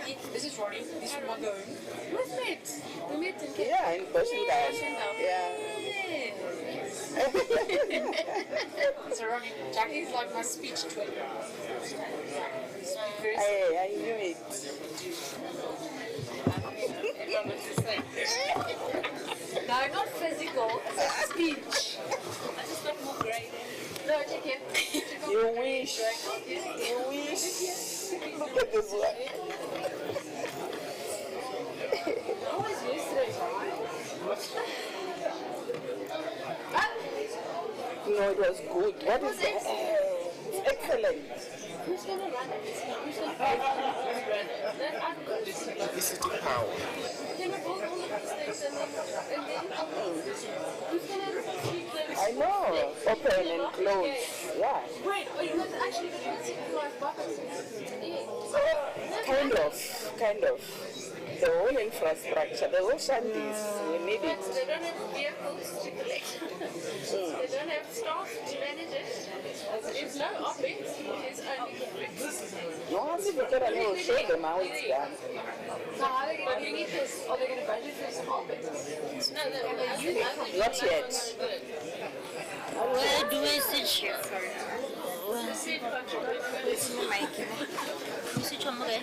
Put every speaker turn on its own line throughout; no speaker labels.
This is Ronnie. He's from Magoon.
We've met. We met in Cape.
Yeah, in Vulindlela. Yeah.
So Ronnie, Jackie's like my speech twin.
I knew it.
Everyone looks the same. No, not physical, it's speech. I just got more grey there. No, check it.
You wish. You wish. Look at this one.
How was yesterday,
No, it was good. What is that? Excellent.
Who's going to run it? Who's going to run it?
This is the power.
Then we build all of these things and then who's going to keep them?
I know. Open and close. Yeah.
Wait, are you guys actually going to synchronized buckets?
Kind of. The whole infrastructure, the whole shanties, we need
But
it.
they don't have vehicles to collect. They don't have staff to manage it. There's no OPEX, there's only OPEX.
Once you get a little, show them how it's done.
So how are they going to need this? Are they going to budget for some OPEX? No,
Not yet.
Where do we sit here? Sit here.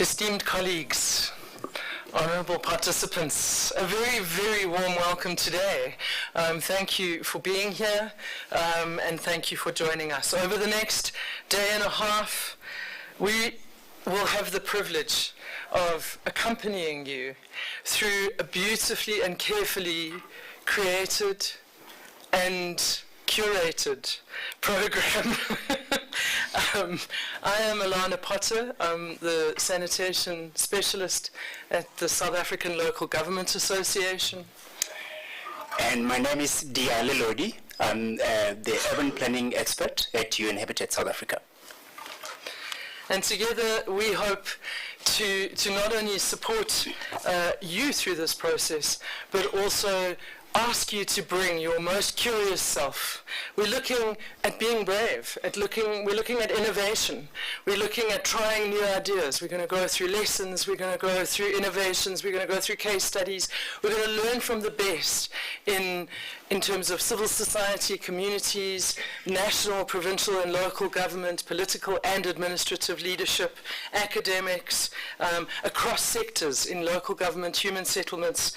esteemed colleagues, honourable participants, a very, very warm welcome today. Thank you for being here, and thank you for joining us. Over the next day and a half, we will have the privilege of accompanying you through a beautifully and carefully created and curated program. I am Alana Potter. I'm the sanitation specialist at the South African Local Government Association.
And my name is Diale Lodi. I'm the urban planning expert at UN Habitat South Africa.
And together we hope to not only support you through this process, but also ask you to bring your most curious self. We're looking at being brave, we're looking at innovation, we're looking at trying new ideas. We're going to go through lessons, we're going to go through innovations, we're going to go through case studies. We're going to learn from the best in terms of civil society, communities, national, provincial and local government, political and administrative leadership, academics, across sectors in local government, human settlements,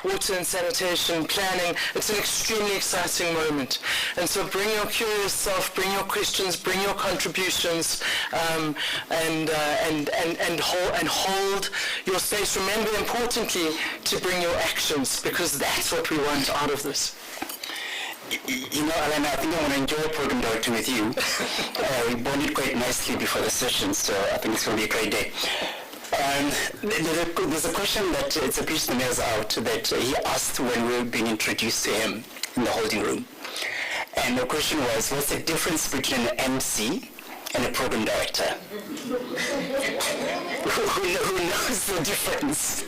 water and sanitation, planning. It's an extremely exciting moment. And so bring your curious self, bring your questions, bring your contributions, and hold your space. Remember, importantly, to bring your actions, because that's what we want out of this.
You know, Alana, I think I want to enjoy program directing with you. We bonded quite nicely before the session, so I think it's going to be a great day. There's a question that it's a piece that mails out that he asked when we were being introduced to him in the holding room. And the question was, what's the difference between an MC and a program director? Who knows the difference?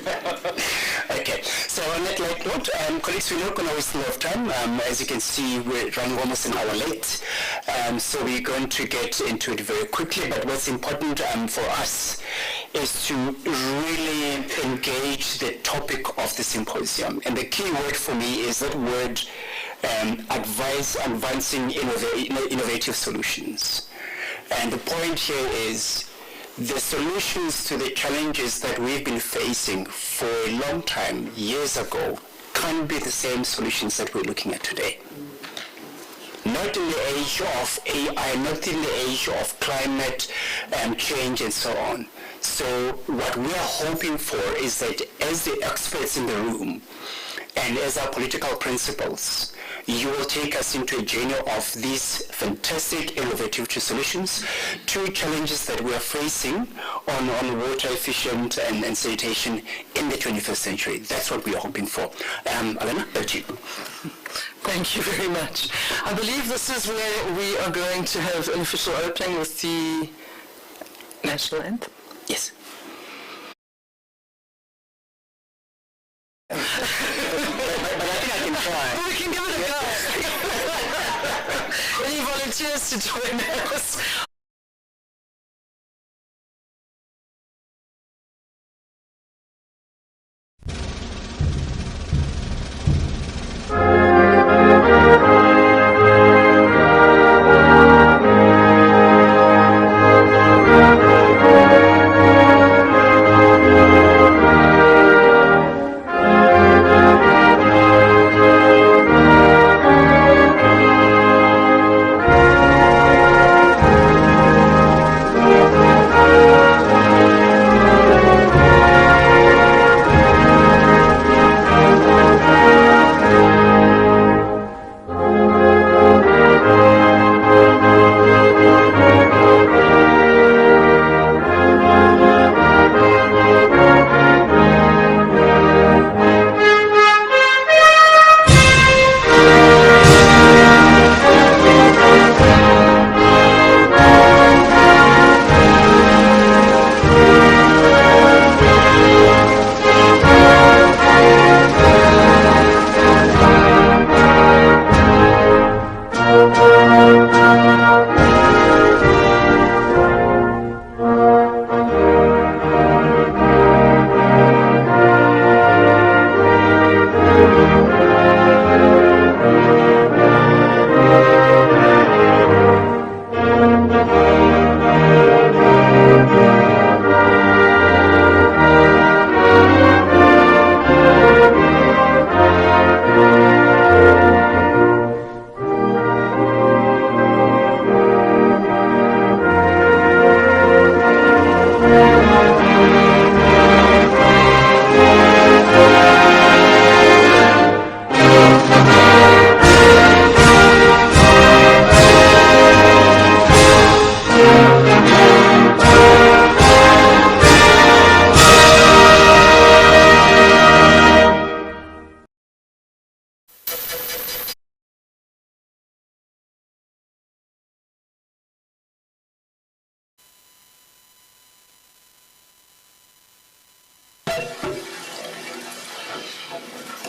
Okay, so on that light note, colleagues, we're not going to waste a lot of time. As you can see, we're running almost an hour late. So we're going to get into it very quickly, but what's important for us is to really engage the topic of the symposium. And the key word for me is that word, advancing innovative solutions. And the point here is the solutions to the challenges that we've been facing for a long time, years ago, can't be the same solutions that we're looking at today. Not in the age of AI, not in the age of climate change and so on. So what we are hoping for is that as the experts in the room and as our political principles, you will take us into a journey of these fantastic innovative solutions to challenges that we are facing on water efficient and sanitation in the 21st century. That's what we are hoping for. Alana, back to you.
Thank you very much. I believe this is where we are going to have an official opening with the national anthem.
Yes. But I think I can try.
We can give it a go. Any volunteers to join us?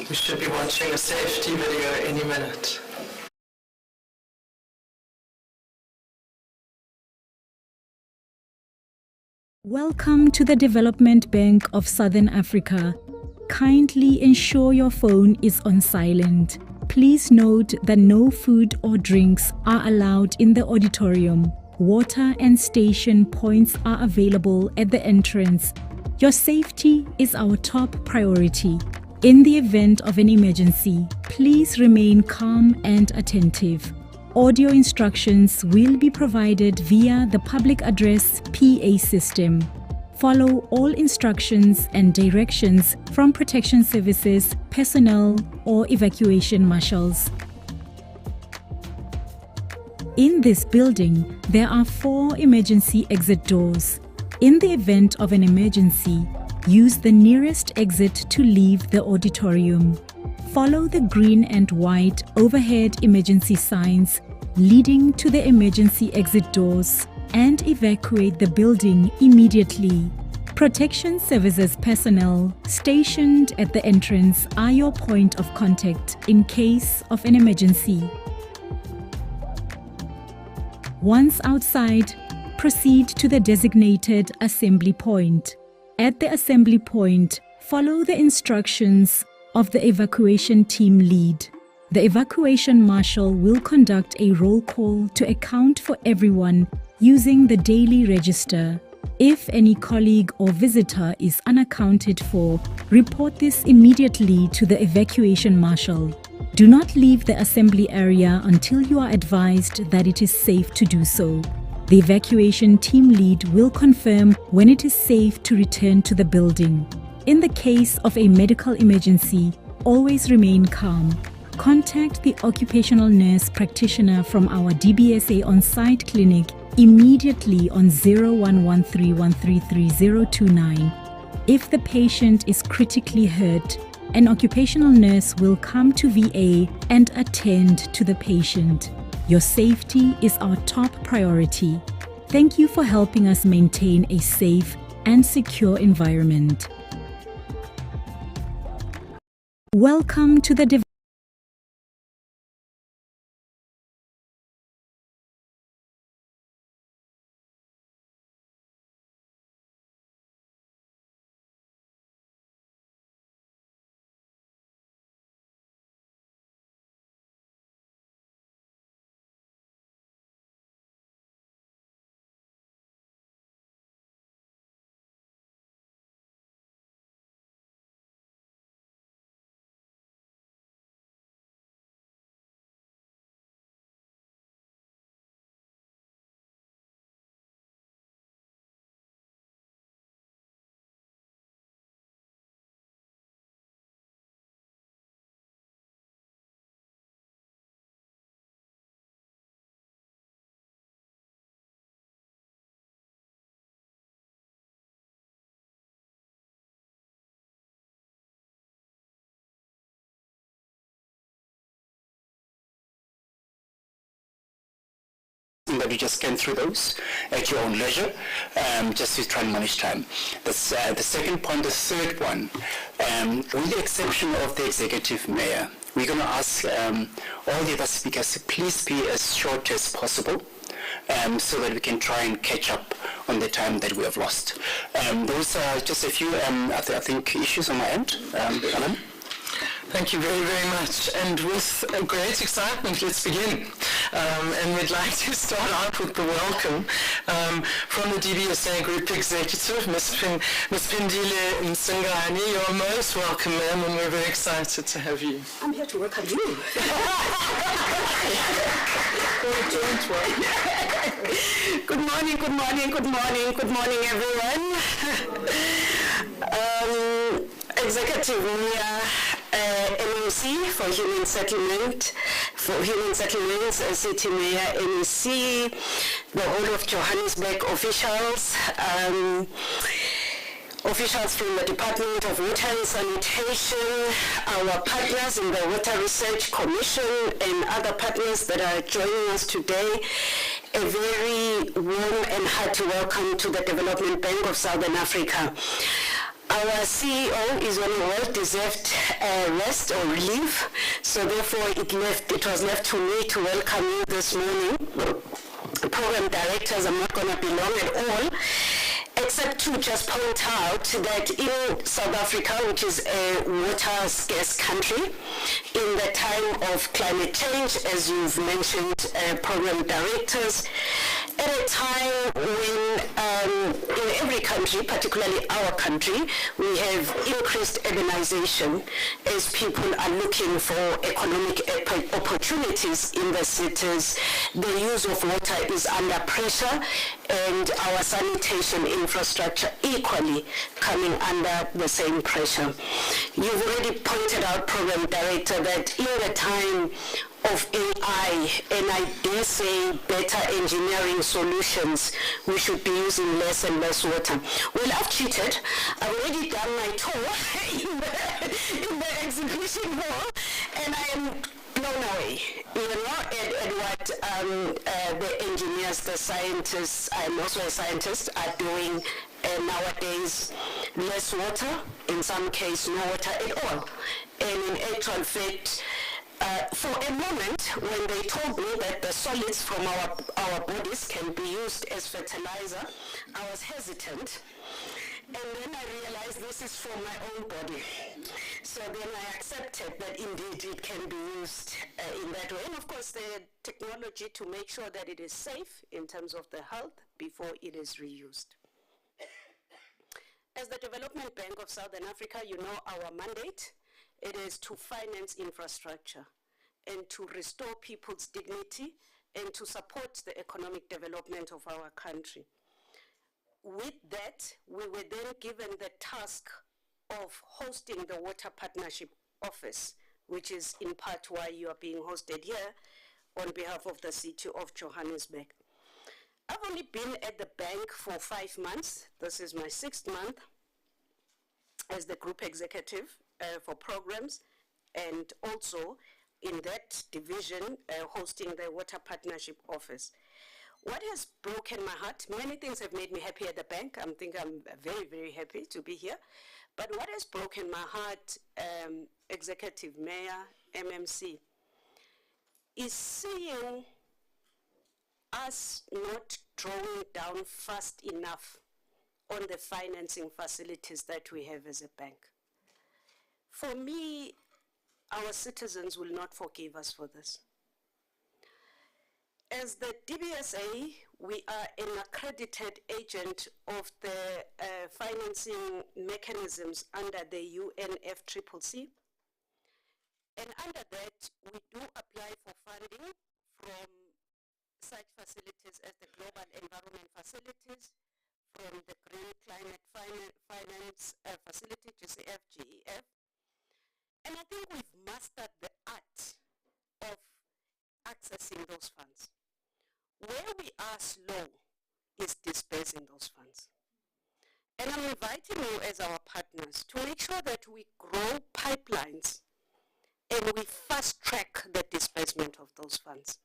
We should be watching a safety video any minute.
Welcome to the Development Bank of Southern Africa. Kindly ensure your phone is on silent. Please note that no food or drinks are allowed in the auditorium. Water and station points are available at the entrance. Your safety is our top priority. In the event of an emergency, please remain calm and attentive. Audio instructions will be provided via the public address PA system. Follow all instructions and directions from protection services, personnel, or evacuation marshals. In this building, there are 4 emergency exit doors. In the event of an emergency, use the nearest exit to leave the auditorium. Follow the green and white overhead emergency signs leading to the emergency exit doors and evacuate the building immediately. Protection services personnel stationed at the entrance are your point of contact in case of an emergency. Once outside, proceed to the designated assembly point. At the assembly point, follow the instructions of the evacuation team lead. The evacuation marshal will conduct a roll call to account for everyone using the daily register. If any colleague or visitor is unaccounted for, report this immediately to the evacuation marshal. Do not leave the assembly area until you are advised that it is safe to do so. The evacuation team lead will confirm when it is safe to return to the building. In the case of a medical emergency, always remain calm. Contact the occupational nurse practitioner from our DBSA on-site clinic immediately on 0113133029. If the patient is critically hurt, an occupational nurse will come to VA and attend to the patient. Your safety is our top priority. Thank you for helping us maintain a safe and secure environment. Welcome to the
that you just scan through those at your own leisure, just to try and manage time. That's the second point. The third one, with the exception of the executive mayor, we're going to ask all the other speakers to please be as short as possible, so that we can try and catch up on the time that we have lost. Those are just a few, I think, issues on my end. Alan?
Thank you very, very much. And with great excitement, let's begin. And we'd like to start out with the welcome from the DBSA Group Executive, Ms. Vulindlela Msingani. You're most welcome, ma'am, and we're very excited to have you.
I'm here to welcome you. Good morning, good morning, good morning, good morning, everyone. Executive Mayor, NEC for Human Settlements, City Mayor, NEC, the whole of Johannesburg officials, officials from the Department of Water and Sanitation, our partners in the Water Research Commission, and other partners that are joining us today. A very warm and hearty welcome to the Development Bank of Southern Africa. Our CEO is on a well-deserved rest or leave, so therefore it was left to me to welcome you this morning. Program directors, I'm not going to be long at all, except to just point out that in South Africa, which is a water-scarce country, in the time of climate change, as you've mentioned, program directors, at a time when in every country, particularly our country, we have increased urbanization as people are looking for economic opportunities in the cities. The use of water is under pressure, and our sanitation infrastructure equally coming under the same pressure. You've already pointed out, Program Director, that in the time of AI, and I dare say better engineering solutions, we should be using less and less water. Well, I've cheated. I've already done my tour in the exhibition hall, and I am blown away, at what the engineers, the scientists, I'm also a scientist, are doing nowadays. Less water, in some cases no water at all. And in actual fact, for a moment, when they told me that the solids from our bodies can be used as fertilizer, I was hesitant. And then I realized this is for my own body. So then I accepted that indeed it can be used in that way. And of course the technology to make sure that it is safe in terms of the health before it is reused. As the Development Bank of Southern Africa, you know our mandate. It is to finance infrastructure and to restore people's dignity and to support the economic development of our country. With that, we were then given the task of hosting the Water Partnership Office, which is in part why you are being hosted here on behalf of the city of Johannesburg. I've only been at the bank for 5 months. This is my 6th month as the group executive for programs, and also in that division hosting the Water Partnership Office. What has broken my heart, many things have made me happy at the bank. I think I'm very, very happy to be here. But what has broken my heart, Executive Mayor, MMC, is seeing us not drawing down fast enough on the financing facilities that we have as a bank. For me, our citizens will not forgive us for this. As the DBSA, we are an accredited agent of the financing mechanisms under the UNFCCC. And under that, we do apply for funding from such facilities as the Global Environment Facilities, from the Green Climate Finance Facility, GCF, GEF. And I think we've mastered the art of accessing those funds. Where we are slow is dispersing those funds. And I'm inviting you as our partners to make sure that we grow pipelines and we fast track the disbursement of those funds.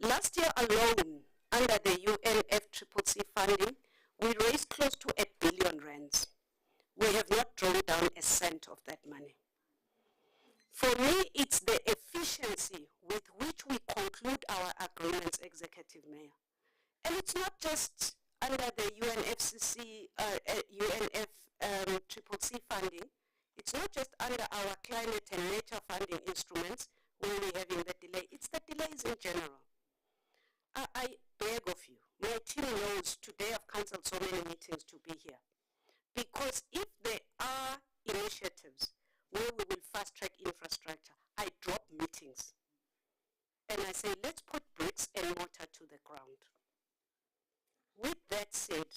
Last year alone, under the UNFCCC funding, we raised close to R1 billion. We have not drawn down a cent of that money. For me, it's the efficiency with which we conclude our agreements, Executive Mayor. And it's not just under the UNFCCC funding. It's not just under our climate and nature funding instruments where we're having the delay. It's the delays in general. I beg of you, my team knows today I've cancelled so many meetings to be here. Because if there are initiatives where we will fast-track infrastructure, I drop meetings. And I say, let's put bricks and mortar to the ground. With that said,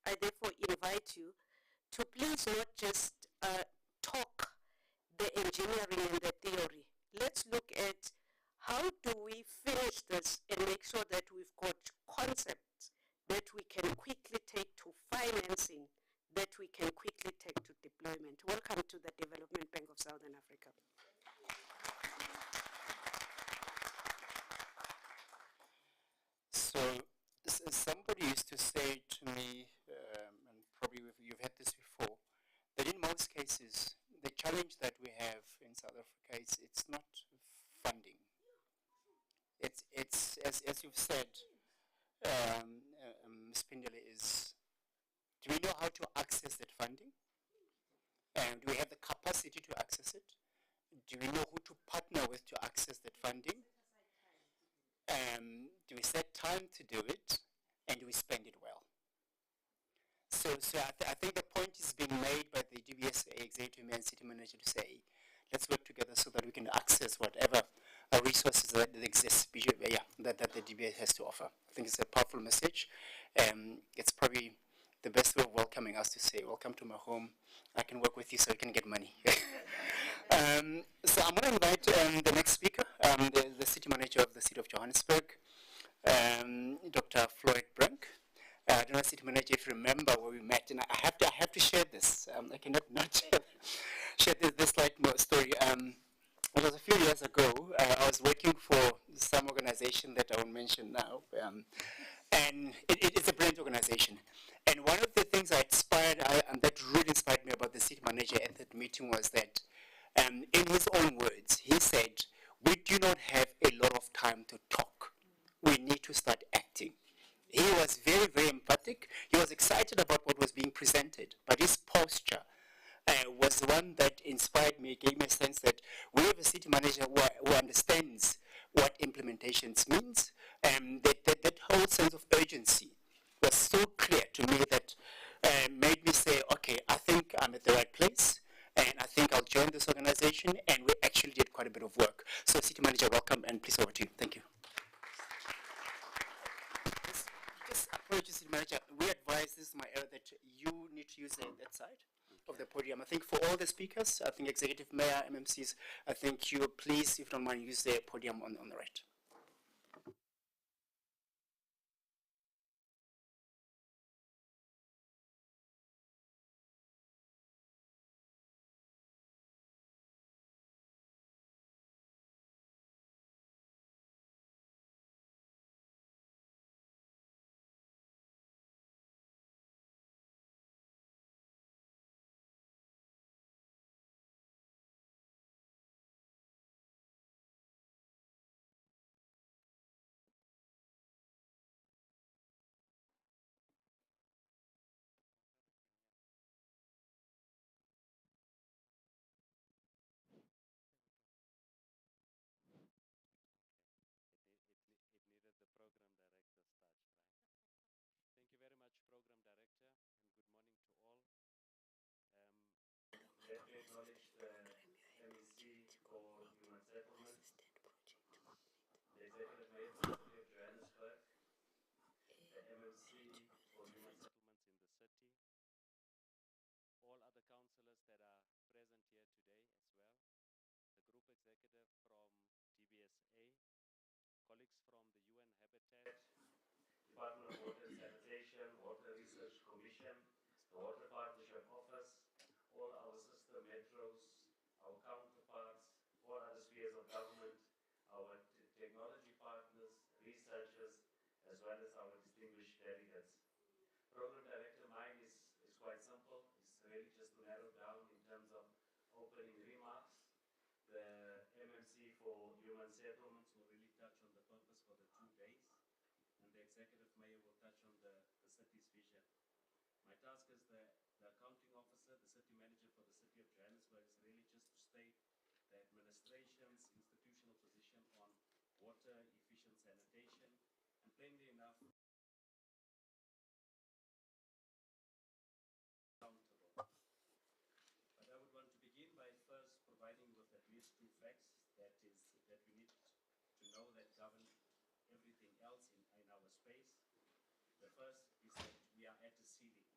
I therefore invite you to please not just talk the engineering and the theory. Let's look at how do we finish this and make sure that we've got concepts that we can quickly take to financing, that we can quickly take to deployment. Welcome to the Development Bank of Southern Africa.
So somebody used to say to me, and probably you've had this before, that in most most cases, the challenge that we have in South Africa is it's not funding. It's as you've said, Ms. Pindele, is do we know how to access that funding? And do we have the capacity to access it? Do we know who to partner with to access that funding? Do we set time to do it? And do we spend it well? So I think the point is being made by the DBSA executive mayor and city manager to say, let's work together so that we can access whatever resources that exist, that the DBSA has to offer. I think it's a powerful message. It's probably the best way of welcoming us to say, welcome to my home. I can work with you so you can get money. So I'm going to invite the next speaker, the city manager of the city of Johannesburg, Dr. Floyd Brink. I don't know, city manager, if you remember where we met, and I have to share this. I cannot not share this slight story. It was a few years ago. I was working for some organization that I won't mention now, and it's a brilliant organization. And one of the things that really inspired me about the city manager at that meeting was that, in his own words, he said, "We do not have a lot of time to talk. We need to start acting." He was very, very emphatic. He was excited about what was being presented, but his posture was one that inspired me, gave me a sense that we have a city manager who understands what implementations means, and that whole sense of urgency was so clear to me that made me say, okay, I think I'm at the right place, and I think I'll join this organization, and we actually did quite a bit of work. So city manager, welcome, and please over to you. Thank you. Just apologies, city manager. We advise, this is my error, that you need to use that side of the podium. I think for all the speakers, I think executive mayor, MMCs, I think you please, if you don't mind, use the podium on the right.
It needed the program director's touch, right? Thank you very much, program director, and good morning to all. Let me acknowledge the MEC for Human Settlements, the Executive Mayor of the City of Johannesburg, the MMC for Human Settlements in the city, all other councillors that are present here today as well, the group executive from DBSA, colleagues from the UN Habitat, Department of Water and Sanitation, Water Research Commission, the Water Partnership Office, all our sister metros, our counterparts, all other spheres of government, our technology partners, researchers, as well as our distinguished delegates. Program Director, mine is quite simple. It's really just to narrow down in terms of opening remarks. The MMC for Human Settlements will really touch on the purpose for the 2 days, and the Executive Mayor will touch on the city's vision. My task as the accounting officer, the city manager for the city of Johannesburg, is really just to state the administration's institutional position on water, efficient sanitation, and plainly enough, accountable. But I would want to begin by first providing with at least 2 facts that we need to know that govern everything else in our space. The first is that we are at a ceiling.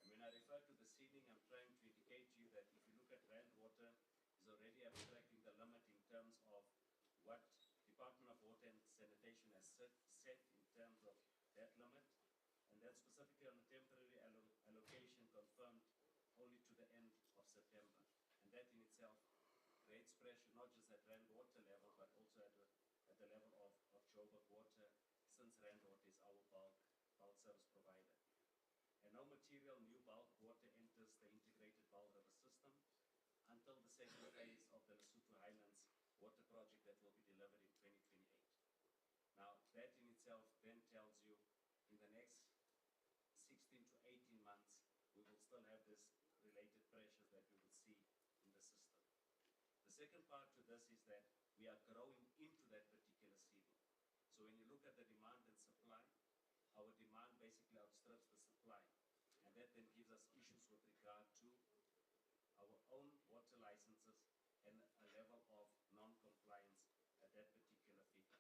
And when I refer to the ceiling, I'm trying to indicate to you that if you look at Rand Water, is already abstracting the limit in terms of what Department of Water and Sanitation has set in terms of that limit, and that's specifically on a temporary allocation confirmed only to the end of September. And that in itself creates pressure not just at Rand Water level, but also at the level of Joburg Water, since Rand Water is our bulk service provider. And no material new bulk water enters the integrated Vaal River system until the second phase of the Lesotho Highlands water project that will be delivered in 2028. Now, that in itself then tells you in the next 16 to 18 months, we will still have this related pressures that we will see in the system. The second part to this is that we are growing into that particular ceiling. So when you look at the demand and supply, our demand basically outstrips the supply. And that then gives us issues with regard to our own water licenses and a level of non-compliance at that particular figure.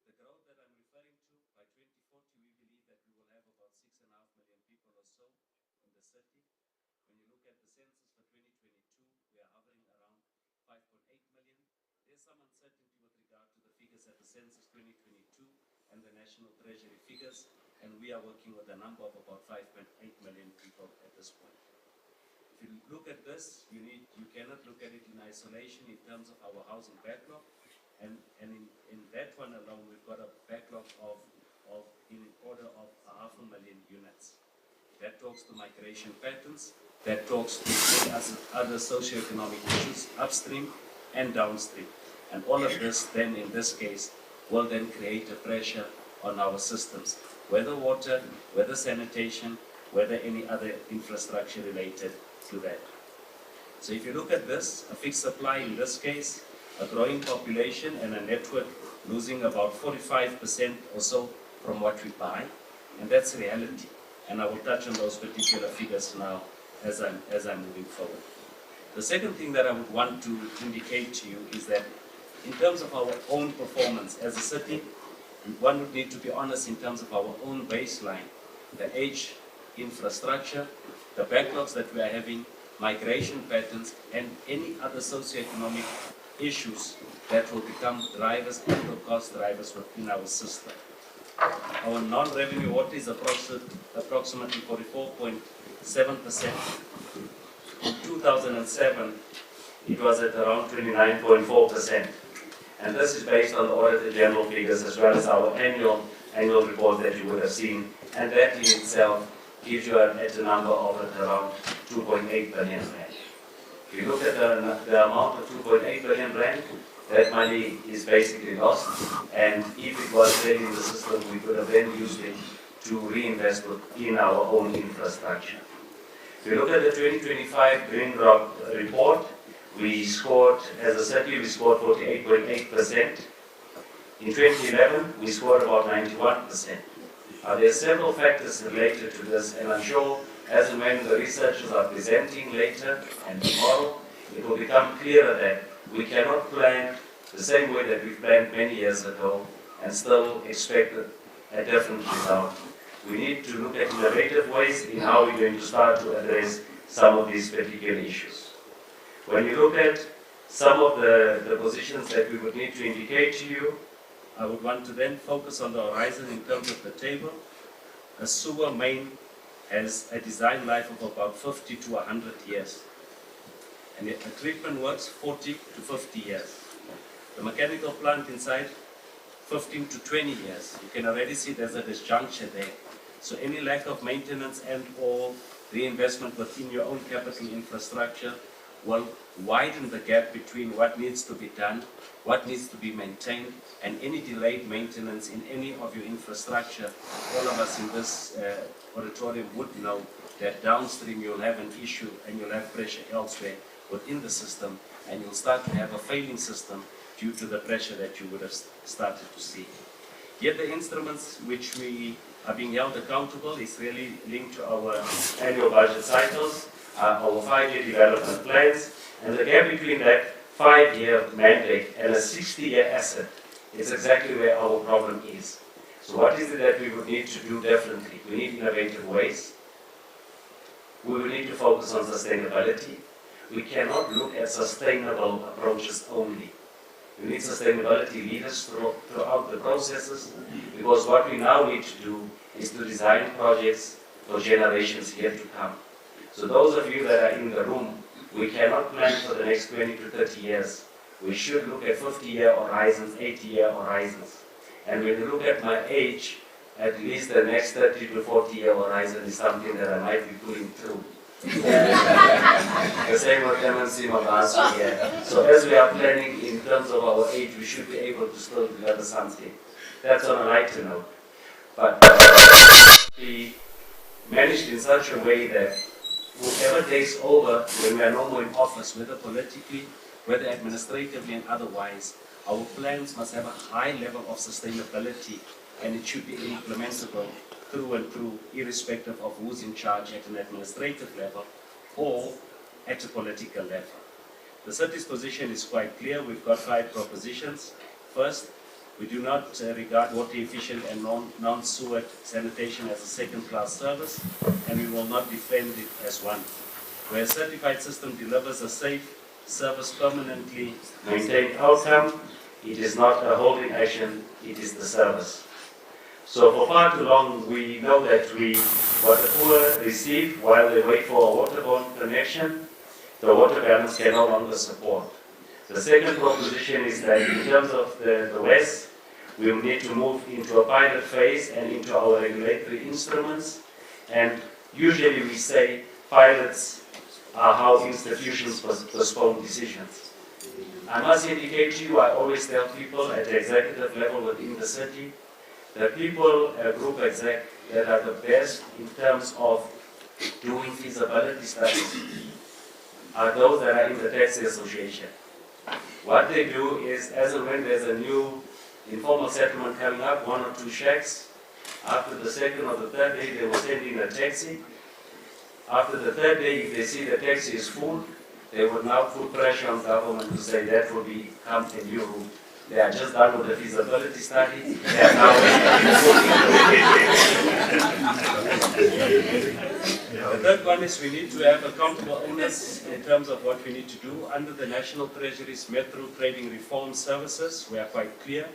The growth that I'm referring to, by 2040, we believe that we will have about 6.5 million people or so in the city. When you look at the census for 2022, we are hovering around 5.8 million. There's some uncertainty with regard to the figures at the census 2022 and the National Treasury figures, and we are working with a number of about 5.8 million people at this point. If you look at this, you cannot look at it in isolation in terms of our housing backlog, and in that one alone, we've got a backlog of in order of 500,000 units. That talks to migration patterns, that talks to other socioeconomic issues upstream and downstream. And all of this then, in this case, will then create a pressure on our systems, whether water, whether sanitation, whether any other infrastructure related to that. So if you look at this, a fixed supply in this case, a growing population and a network losing about 45% or so from what we buy, and that's reality. And I will touch on those particular figures now as I'm moving forward. The second thing that I would want to indicate to you is that in terms of our own performance as a city, one would need to be honest in terms of our own baseline, the age infrastructure, the backlogs that we are having, migration patterns, and any other socioeconomic issues that will become drivers and will cost drivers within our system. Our non-revenue water is approximately 44.7%. In 2007, it was at around 29.4%. And this is based on the Auditor General figures as well as our annual report that you would have seen. And that in itself gives you at a number of around 2.8 billion rand. If you look at the amount of 2.8 billion rand, that money is basically lost. And if it was there in the system, we could have then used it to reinvest in our own infrastructure. If you look at the 2025 Green Rock report, we scored, as a city, we scored 48.8%. In 2011, we scored about 91%. There are several factors related to this, and I'm sure as and when the researchers are presenting later and tomorrow, it will become clearer that we cannot plan the same way that we planned many years ago and still expect a different result. We need to look at innovative ways in how we're going to start to address some of these particular issues. When you look at some of the positions that we would need to indicate to you, I would want to then focus on the horizon in terms of the table. A sewer main has a design life of about 50 to 100 years. And the treatment works 40 to 50 years. The mechanical plant inside, 15 to 20 years. You can already see there's a disjuncture there. So any lack of maintenance and or reinvestment within your own capital infrastructure will widen the gap between what needs to be done, what needs to be maintained, and any delayed maintenance in any of your infrastructure. All of us in this auditorium would know that downstream you'll have an issue and you'll have pressure elsewhere within the system, and you'll start to have a failing system due to the pressure that you would have started to see. Yet the instruments which we are being held accountable is really linked to our annual budget cycles, our 5-year development plans, and the gap between that 5-year mandate and a 60-year asset is exactly where our problem is. So what is it that we would need to do differently? We need innovative ways. We will need to focus on sustainability. We cannot look at sustainable approaches only. We need sustainability leaders throughout the processes, because what we now need to do is to design projects for generations yet to come. So those of you that are in the room, we cannot plan for the next 20 to 30 years. We should look at 50-year horizons, 80-year horizons. And when you look at my age, at least the next 30 to 40 year horizon is something that I might be pulling through. The same with MNC Mabasu here. So as we are planning in terms of our age, we should be able to still deliver something. That's on a lighter note. But be managed in such a way that whoever takes over when we are no more in office, whether politically, whether administratively and otherwise, our plans must have a high level of sustainability and it should be implementable through and through, irrespective of who's in charge at an administrative level or at a political level. The city's position is quite clear. We've got 5 propositions. First, we do not regard water efficient and non-sewered sanitation as a second-class service, and we will not defend it as one. Where a certified system delivers a safe service permanently maintained outcome, it is not a holding action, it is the service. So for far too long, we know that what the poor receive while they wait for a waterborne connection, the water balance can no longer support. The second proposition is that in terms of the WESS, we will need to move into a pilot phase and into our regulatory instruments. And usually we say pilots are how institutions postpone decisions. I must indicate to you, I always tell people at the executive level within the city, the people, group exec, that are the best in terms of doing feasibility studies are those that are in the taxi association. What they do is, as and when there's a new informal settlement coming up, 1 or 2 shacks, after the second or the third day, they will send in a taxi. After the third day, if they see the taxi is full, they will now put pressure on government to say that will become a new route. They are just done with the feasibility study. They are now The third one is we need to have accountable owners in terms of what we need to do. Under the National Treasury's Metro Trading Reform Services, we are quite clear.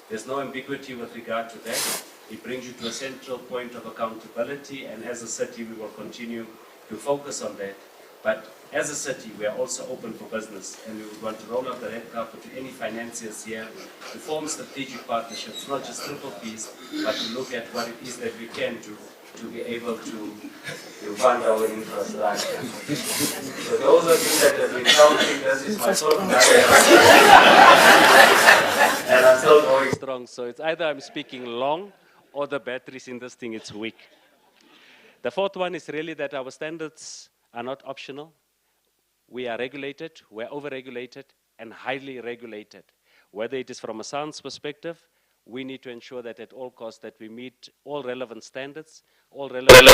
There's no ambiguity with regard to that. It brings you to a central point of accountability, and as a city we will continue to focus on that. But as a city, we are also open for business, and we would want to roll out the red carpet to any financiers here to form strategic partnerships, not just triple Ps, but to look at what it is that we can do to be able to fund our infrastructure. So those of you that have been counting, this is my third and I'm still going strong. So it's either I'm speaking long or the batteries in this thing is weak. The fourth one is really that our standards are not optional. We are regulated, we're over-regulated, and highly regulated. Whether it is from a science perspective, we need to ensure that at all costs that we meet all relevant standards, all relevant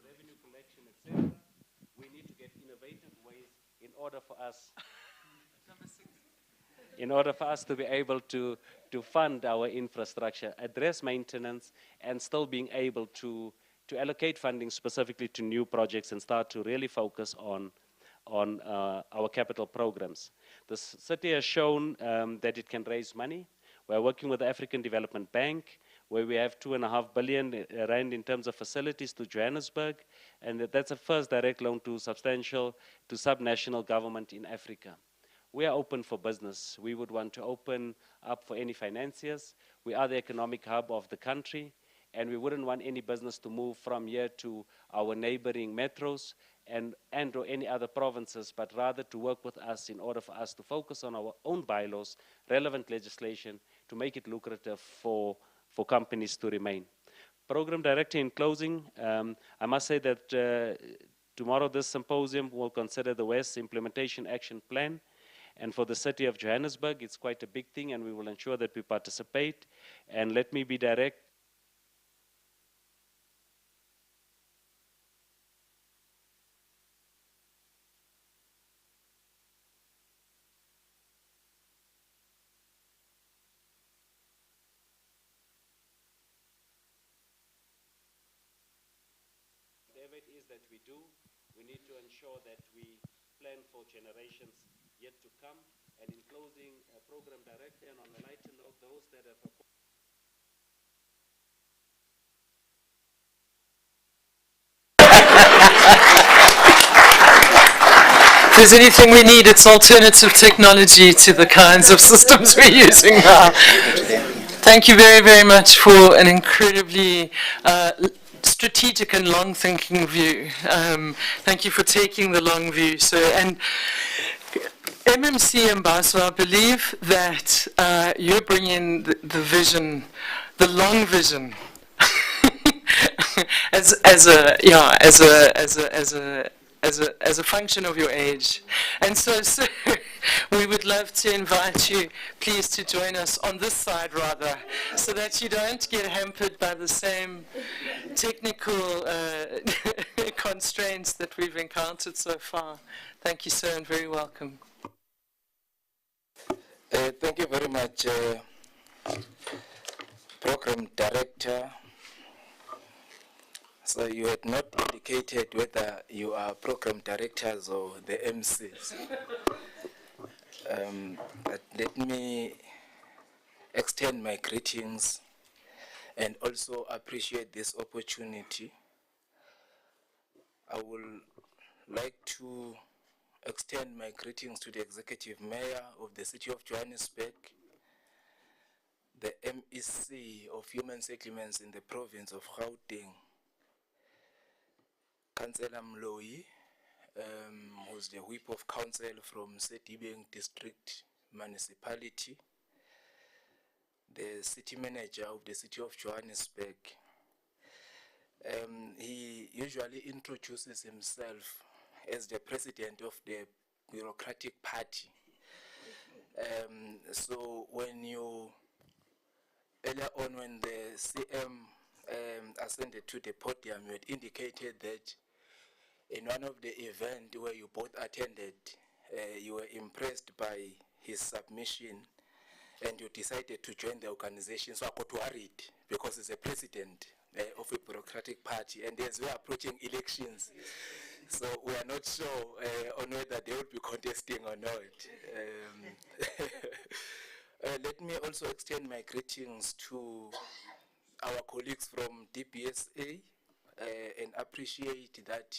revenue collection, etc. We need to get innovative ways in order for us to be able to fund our infrastructure, address maintenance, and still being able to allocate funding specifically to new projects and start to really focus on our capital programs. The city has shown that it can raise money. We're working with the African Development Bank, where we have 2.5 billion rand in terms of facilities to Johannesburg, and that's a first direct loan to subnational government in Africa. We are open for business. We would want to open up for any financiers. We are the economic hub of the country, and we wouldn't want any business to move from here to our neighboring metros and or any other provinces, but rather to work with us in order for us to focus on our own bylaws, relevant legislation, to make it lucrative for companies to remain. Program Director, in closing, I must say that tomorrow this symposium will consider the WESS Implementation Action Plan. And for the city of Johannesburg, it's quite a big thing, and we will ensure that we participate. And let me be direct. Whatever it is that we do, we need to ensure that we plan for generations yet to come. And in closing, Program Director, and on a lighter note, those that have
If there's anything we need, it's alternative technology to the kinds of systems we're using now. Thank you very, very much for an incredibly strategic and long-thinking view. Thank you for taking the long view. So, and MMC and Baswa, I believe that you're bringing the vision, the long vision, as a function of your age. And so, sir, we would love to invite you, please, to join us on this side, rather, so that you don't get hampered by the same technical constraints that we've encountered so far. Thank you, sir, and very welcome.
Thank you very much, Program Director. So you had not indicated whether you are Program Directors or the MCs. But let me extend my greetings and also appreciate this opportunity. I would like to extend my greetings to the Executive Mayor of the City of Johannesburg, the MEC of Human Settlements in the province of Gauteng, Councillor Mloyi, who's the Whip of Council from Sedibeng District Municipality, the City Manager of the City of Johannesburg. He usually introduces himself as the President of the Bureaucratic Party. So when you, earlier on when the CM ascended to the podium, you had indicated that in one of the events where you both attended, you were impressed by his submission and you decided to join the organization. So I got worried because he's a president of a bureaucratic party, and as we're approaching elections, so we are not sure on whether they will be contesting or not. Let me also extend my greetings to our colleagues from DBSA and appreciate that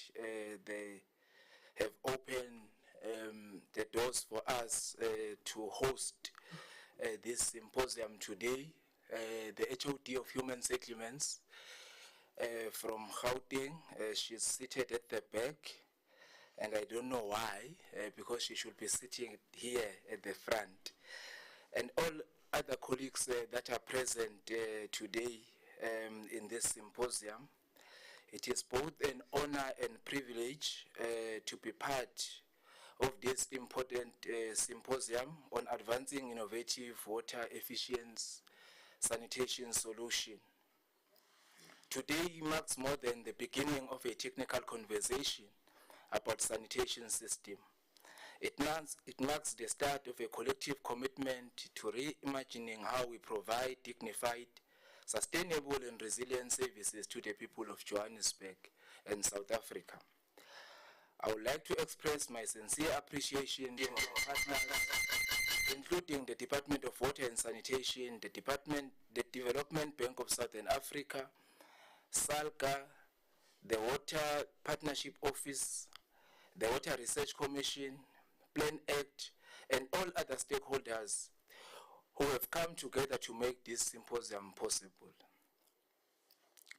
they have opened the doors for us to host this symposium today. The HOD of Human Settlements from Gauteng, she's seated at the back, and I don't know why, because she should be sitting here at the front. And all other colleagues that are present today in this symposium, it is both an honor and privilege to be part of this important symposium on advancing innovative water efficient sanitation solution. Today marks more than the beginning of a technical conversation about sanitation system. It marks the start of a collective commitment to reimagining how we provide dignified, sustainable and resilient services to the people of Johannesburg and South Africa. I would like to express my sincere appreciation to our partners, including the Department of Water and Sanitation, the Development Bank of Southern Africa, SALGA, the Water Partnership Office, the Water Research Commission, Planact, and all other stakeholders who have come together to make this symposium possible.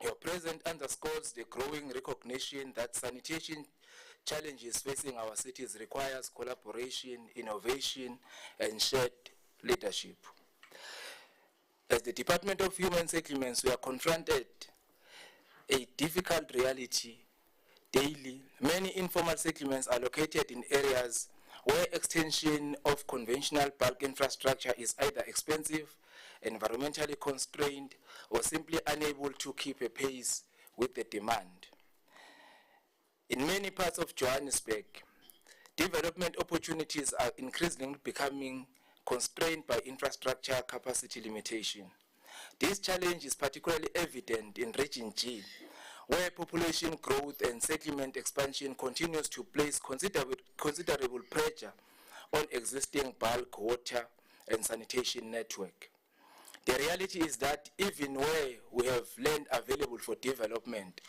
Your presence underscores the growing recognition that sanitation challenges facing our cities requires collaboration, innovation, and shared leadership. As the Department of Human Settlements, we are confronted a difficult reality daily. Many informal settlements are located in areas where extension of conventional bulk infrastructure is either expensive, environmentally constrained, or simply unable to keep a pace with the demand. In many parts of Johannesburg, development opportunities are increasingly becoming constrained by infrastructure capacity limitation. This challenge is particularly evident in Region G, where population growth and settlement expansion continues to place considerable pressure on existing bulk water and sanitation network. The reality is that even where we have land available for development,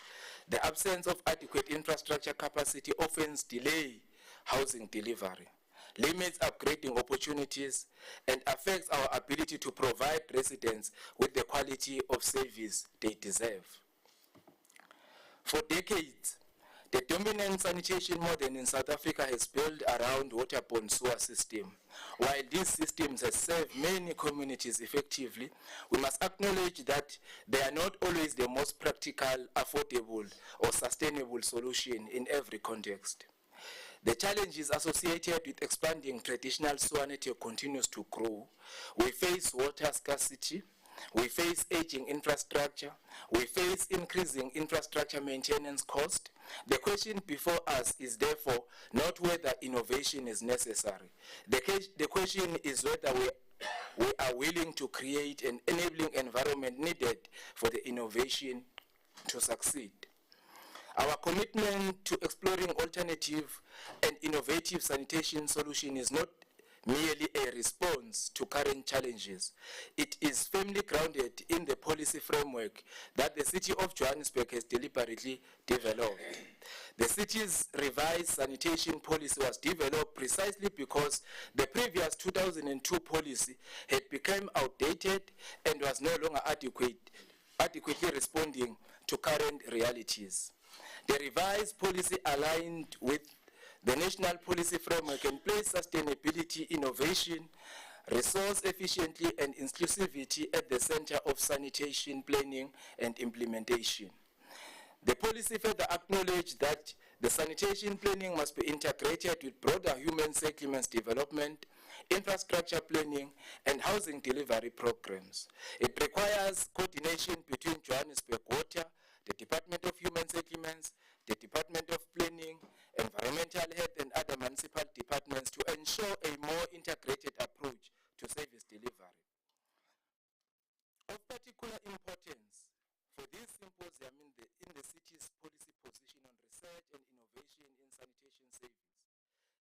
the absence of adequate infrastructure capacity often delays housing delivery, limits upgrading opportunities, and affects our ability to provide residents with the quality of service they deserve. For decades, the dominant sanitation model in South Africa has built around waterborne sewer system. While these systems have served many communities effectively, we must acknowledge that they are not always the most practical, affordable, or sustainable solution in every context. The challenges associated with expanding traditional sewer network continues to grow. We face water scarcity, we face aging infrastructure, we face increasing infrastructure maintenance cost. The question before us is therefore not whether innovation is necessary. The question is whether we are willing to create an enabling environment needed for the innovation to succeed. Our commitment to exploring alternative and innovative sanitation solutions is not merely a response to current challenges. It is firmly grounded in the policy framework that the City of Johannesburg has deliberately developed. The city's revised sanitation policy was developed precisely because the previous 2002 policy had become outdated and was no longer adequately responding to current realities. The revised policy aligned with the national policy framework and placed sustainability, innovation, resource efficiency, and inclusivity at the center of sanitation planning and implementation. The policy further acknowledged that the sanitation planning must be integrated with broader human settlements development, infrastructure planning, and housing delivery programs. It requires coordination between Johannesburg Water, the Department of Human Settlements, the Department of Planning, Environmental Health, and other municipal departments to ensure a more integrated approach to service delivery. Of particular importance for this symposium in the city's policy position on research and innovation in sanitation service,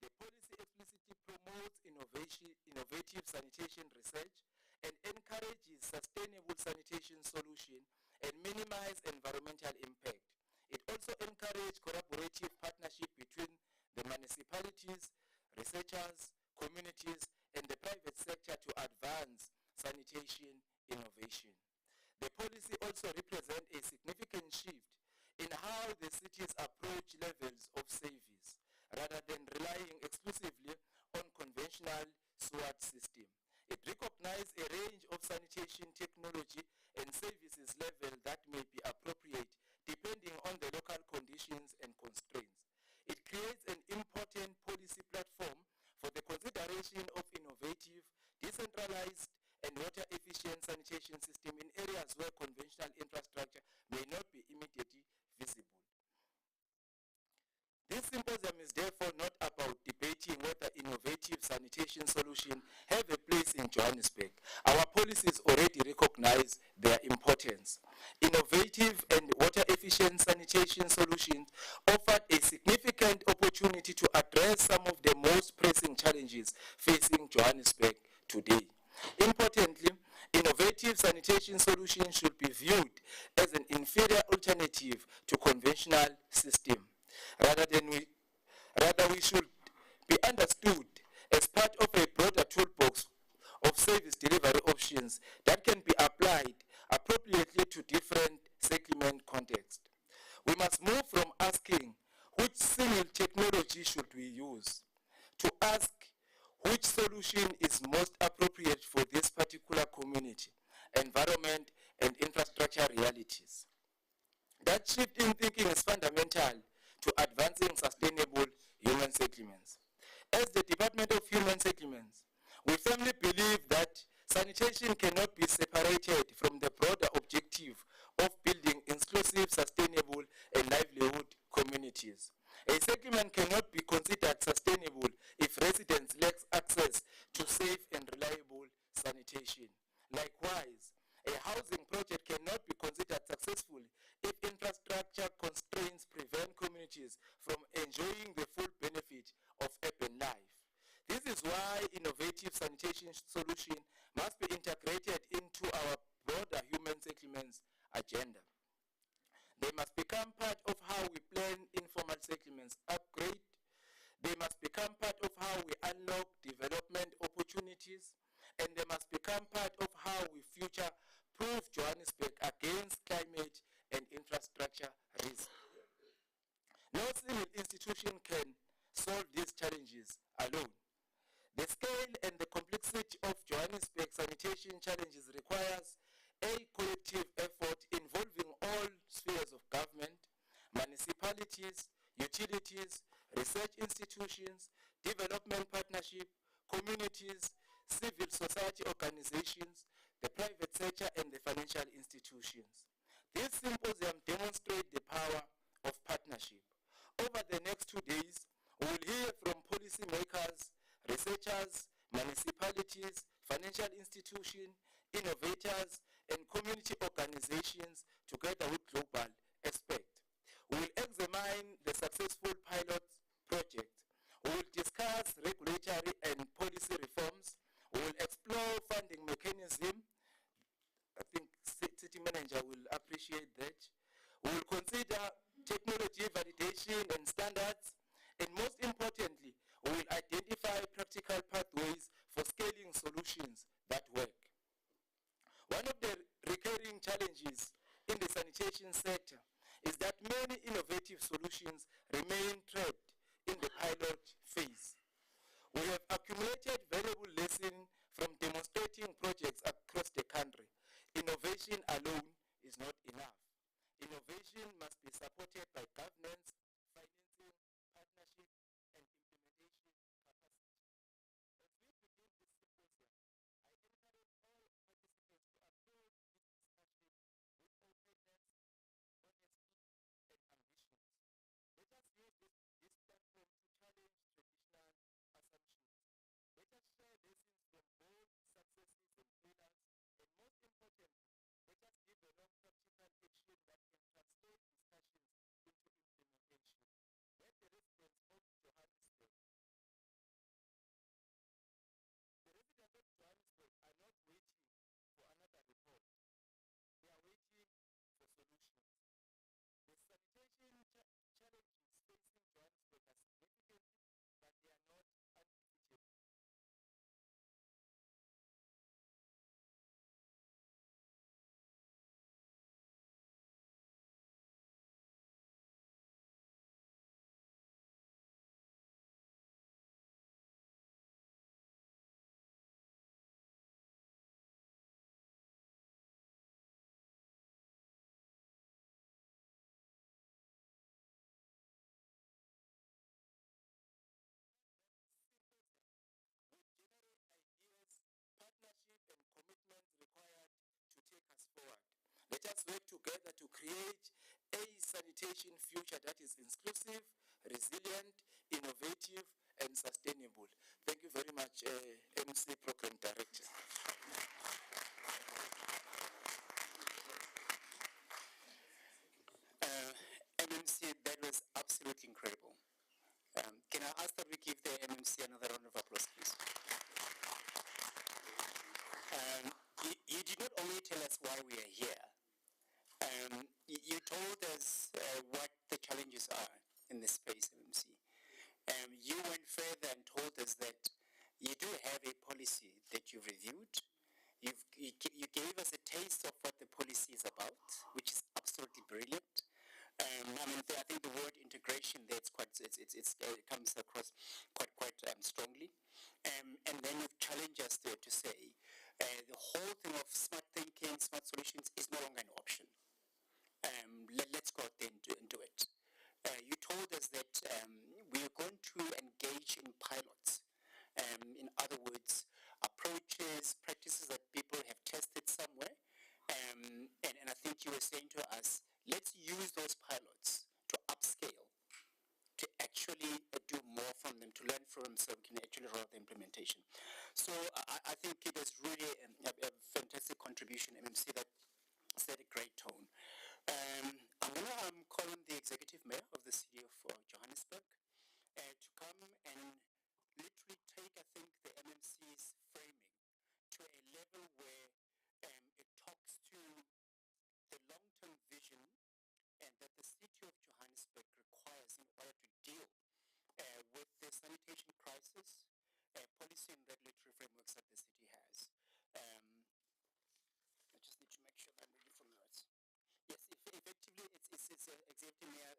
the policy explicitly promotes innovative sanitation research and encourages sustainable sanitation solution and minimize environmental impact. It also encourages collaborative partnership between the municipalities, researchers, communities, and the private sector to advance sanitation innovation. The policy also represents a significant shift in how the cities approach levels of service, rather than relying exclusively on conventional sewer system. It recognizes a range of sanitation technology and services level that may be appropriate depending on the local conditions and constraints. It creates an important policy platform for the consideration of innovative, decentralized, and water-efficient sanitation system in areas where conventional infrastructure may not be immediately visible. This symposium is therefore not about debating whether innovative sanitation solutions have a place in Johannesburg. Our policies already recognize their importance. Innovative and water-efficient sanitation solutions offer a significant opportunity to address some of the most pressing challenges facing Johannesburg today. Importantly, innovative sanitation solutions should be viewed as an inferior alternative to conventional systems. Rather, we should be understood as part of a broader toolbox of service delivery options that can be applied appropriately to different settlement contexts. We must move from asking which single technology should we use to ask which solution is most appropriate for this particular community, environment, and infrastructure realities. That shift in thinking is fundamental to advancing sustainable human settlements. As the Department of Human Settlements, we firmly believe that sanitation cannot be separated from the broader objective of building inclusive, sustainable, and livelihood communities. A settlement cannot be considered sustainable if residents lack access to safe and reliable sanitation. Likewise, a housing project cannot be considered successful if infrastructure constraints prevent communities from enjoying the full benefit of urban life. This is why innovative sanitation solutions must be integrated into our broader human settlements agenda. They must become part of how we plan informal settlements upgrade. They must become part of how we unlock development opportunities. And they must become part of how we future-proof Johannesburg against climate and infrastructure risk. No single institution can solve these challenges alone. The scale and the complexity of Johannesburg sanitation challenges requires a collective effort involving all spheres of government, municipalities, utilities, research institutions, development partnership, communities, civil society organizations, the private sector, and the financial institutions. This symposium demonstrates the power of partnership. Over the next 2 days, we will hear from policymakers, researchers, municipalities, financial institutions, innovators, and community organizations together with global experts. We will examine the successful pilot project. We will discuss regulatory and policy reforms. We will explore funding mechanism. I think city manager will appreciate that. We will consider technology validation and standards. And most importantly, we will identify practical pathways for scaling solutions that work. One of the recurring challenges in the sanitation sector is that many innovative solutions remain trapped in the pilot phase. We have accumulated valuable lessons from demonstrating projects across the country. Innovation alone is not enough. Innovation must be supported by governance, financing, partnership, and implementation capacity. As we begin this symposium, I encourage all participants to approach this discussion with openness, honesty, and ambitions. Let us use this platform to challenge traditional assumptions. Let us share lessons from both successes and failures, and most importantly, let us develop practical action that can translate discussions into implementation. Let the residents of Johannesburg, are not waiting for another report. They are waiting for solutions. The sanitation challenges facing Johannesburg are significant, but they are not undefeatable. Partnership and commitment required to take us forward. Let us work together to create a sanitation future that is inclusive, resilient, innovative, and sustainable. Thank you very much, MC Program Director.
MMC, that was absolutely incredible. Can I ask that we give the MMC another round of applause, please? You did not only tell us why we are here, you told us what the challenges are in this space, MMC. You went further and told us that you do have a policy that you reviewed. You gave us a taste of what the policy is about, which is absolutely brilliant. I think the word integration there it comes across quite strongly. And then you've challenged us there to say the whole thing of smart thinking, smart solutions is no longer an option. let's go out there and do it. You told us that we are going to engage in pilots. In other words, approaches, practices that people have tested somewhere. And I think you were saying to us, let's use those pilots to upscale, to actually do more from them, to learn from them so we can actually roll out the implementation. So I think it was really a fantastic contribution, MMC, that set a great tone. I'm going to call on the executive mayor of the city of Johannesburg to come and literally take, I think, the MMC's framing to a level where it talks to the long-term vision and that the city of Johannesburg requires in order to deal with the sanitation crisis, policy and regulatory frameworks that the city has. I just need to make sure that I'm reading from the notes. Yes, effectively, it's Executive Mayor.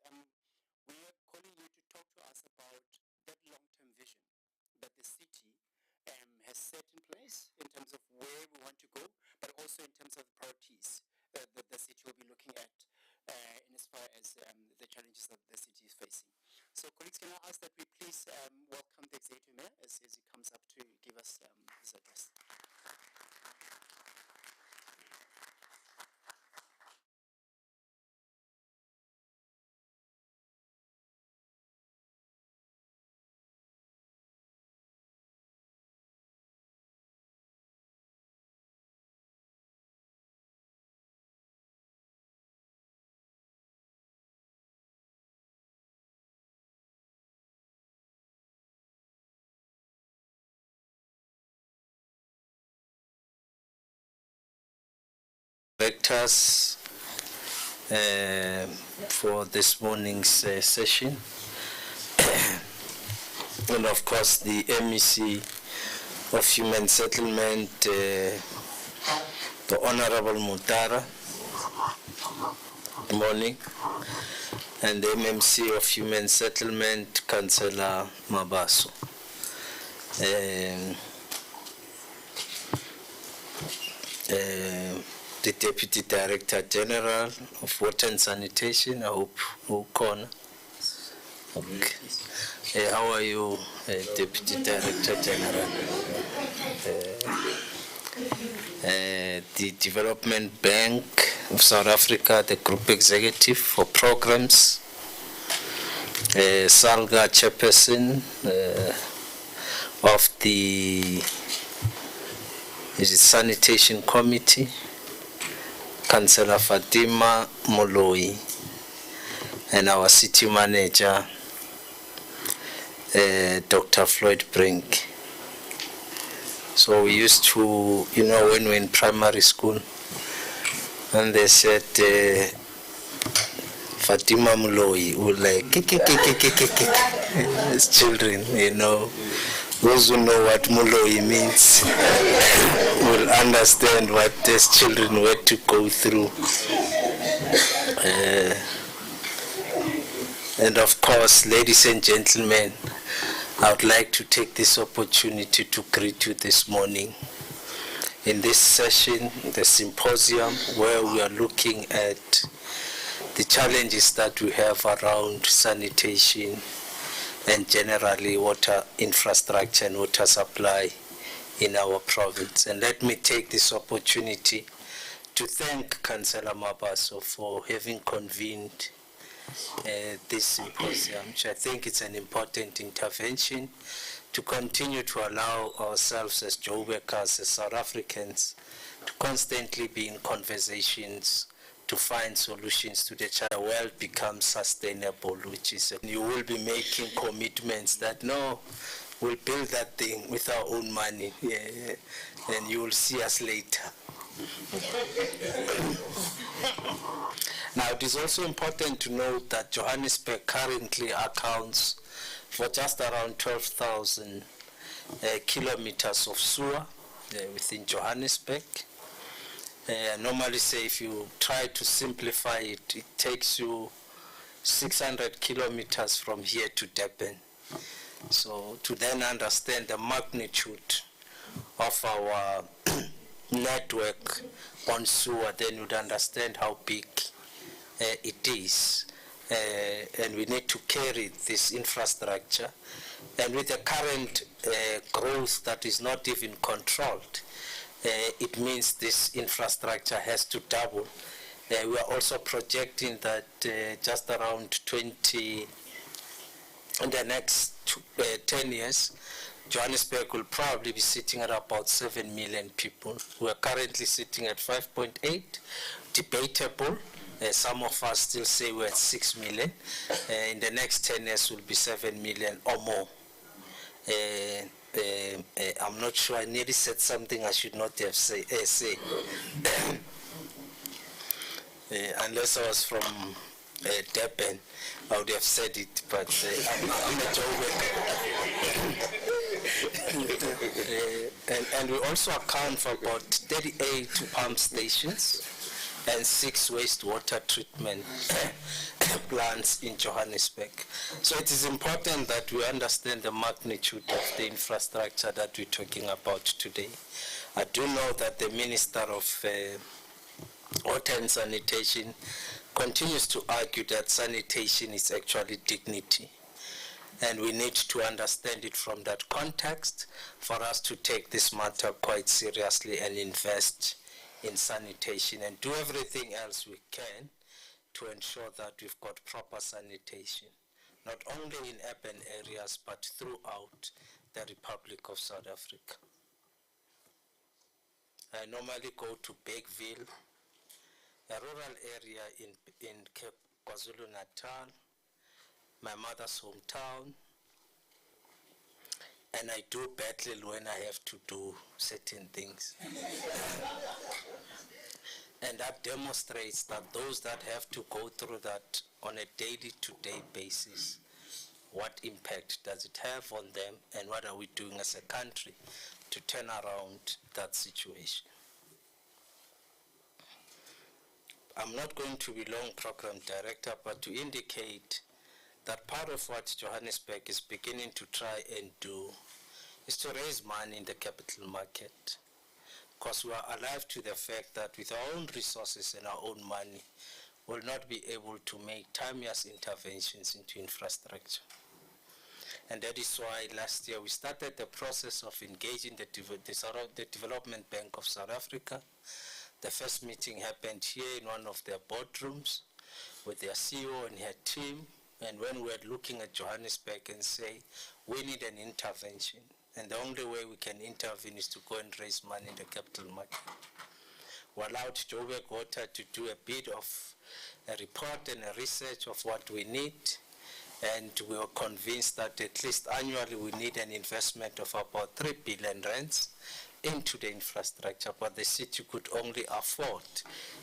We are calling you to talk to us about that long-term vision that the city has set in place in terms of where we want to go, but also in terms of the priorities that the city will be looking at in as far as the challenges that the city is facing. So, colleagues, can I ask that we please welcome the Executive Mayor as he comes up to give us his address.
Directors for this morning's session, and of course the MEC of Human Settlement, the Honorable Mutara, good morning, and the MMC of Human Settlement, Councillor Mabaso. The Deputy Director General of Water and Sanitation, I hope Ukona. Okay. How are you, Deputy Director General? The Development Bank of South Africa, the Group Executive for Programs, SALGA Chairperson of the Sanitation Committee, Councillor Fatima Moloi, and our City Manager, Dr. Floyd Brink. So we used to, when we were in primary school, and they said, Fatima Moloi, we were like, as children, Those who know what Moloi means will understand what these children were to go through. And of course, ladies and gentlemen, I would like to take this opportunity to greet you this morning in this session, the symposium, where we are looking at the challenges that we have around sanitation and generally water infrastructure and water supply in our province. And let me take this opportunity to thank Councillor Mabaso for having convened this symposium, which I think it's an important intervention to continue to allow ourselves as Joburgers, as South Africans, to constantly be in conversations to find solutions to the challenge. The world becomes sustainable, which is, you will be making commitments that, no, we'll build that thing with our own money, and you will see us later. Now, it is also important to note that Johannesburg currently accounts for just around 12,000 kilometers of sewer within Johannesburg. I normally say if you try to simplify it, it takes you 600 kilometers from here to Durban. So to then understand the magnitude of our network on sewer, then you'd understand how big it is. And we need to carry this infrastructure. And with the current growth that is not even controlled, it means this infrastructure has to double. We are also projecting that just around in the next 10 years, Johannesburg will probably be sitting at about 7 million people. We are currently sitting at 5.8, debatable. Some of us still say we're at 6 million. In the next 10 years, we'll be 7 million or more. I'm not sure, I nearly said something I should not have say. Unless I was from Durban, I would have said it, but I'm a Joburg. And we also account for about 38 pump stations and 6 wastewater treatment plants in Johannesburg. So it is important that we understand the magnitude of the infrastructure that we're talking about today. I do know that the Minister of Water and Sanitation continues to argue that sanitation is actually dignity. And we need to understand it from that context for us to take this matter quite seriously and invest in sanitation and do everything else we can to ensure that we've got proper sanitation, not only in urban areas, but throughout the Republic of South Africa. I normally go to Bergville, a rural area in KwaZulu-Natal, my mother's hometown, and I do battle when I have to do certain things. And that demonstrates that those that have to go through that on a day-to-day basis, what impact does it have on them, and what are we doing as a country to turn around that situation? I'm not going to be long program director, but to indicate that part of what Johannesburg is beginning to try and do is to raise money in the capital market. Because we are alive to the fact that with our own resources and our own money, we'll not be able to make timeless interventions into infrastructure. And that is why last year we started the process of engaging the Development Bank of South Africa. The first meeting happened here in one of their boardrooms with their CEO and her team. And when we were looking at Johannesburg and say, we need an intervention, and the only way we can intervene is to go and raise money in the capital market. We allowed Joburg Water to do a bit of a report and a research of what we need, and we were convinced that at least annually we need an investment of about 3 billion rands into the infrastructure, but the city could only afford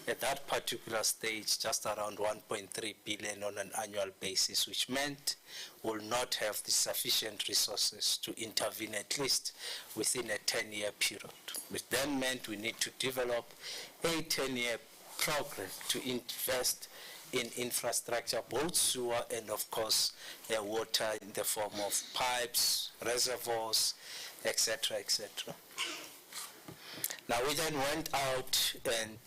at that particular stage just around 1.3 billion on an annual basis, which meant we'll not have the sufficient resources to intervene at least within a 10-year period, which then meant we need to develop a 10-year program to invest in infrastructure, both sewer and of course water in the form of pipes, reservoirs, etc., etc. Now we then went out and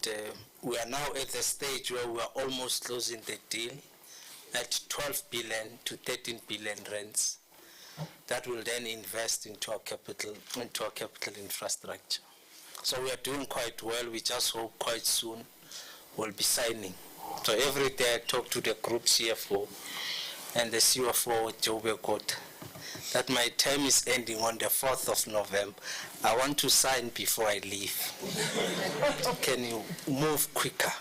we are now at the stage where we are almost closing the deal at 12 billion to 13 billion rands that will then invest into our capital infrastructure. So we are doing quite well. We just hope quite soon we'll be signing. So every day I talk to the group CFO and the CFO at Joburg Water that my term is ending on the 4th of November. I want to sign before I leave. Can you move quicker?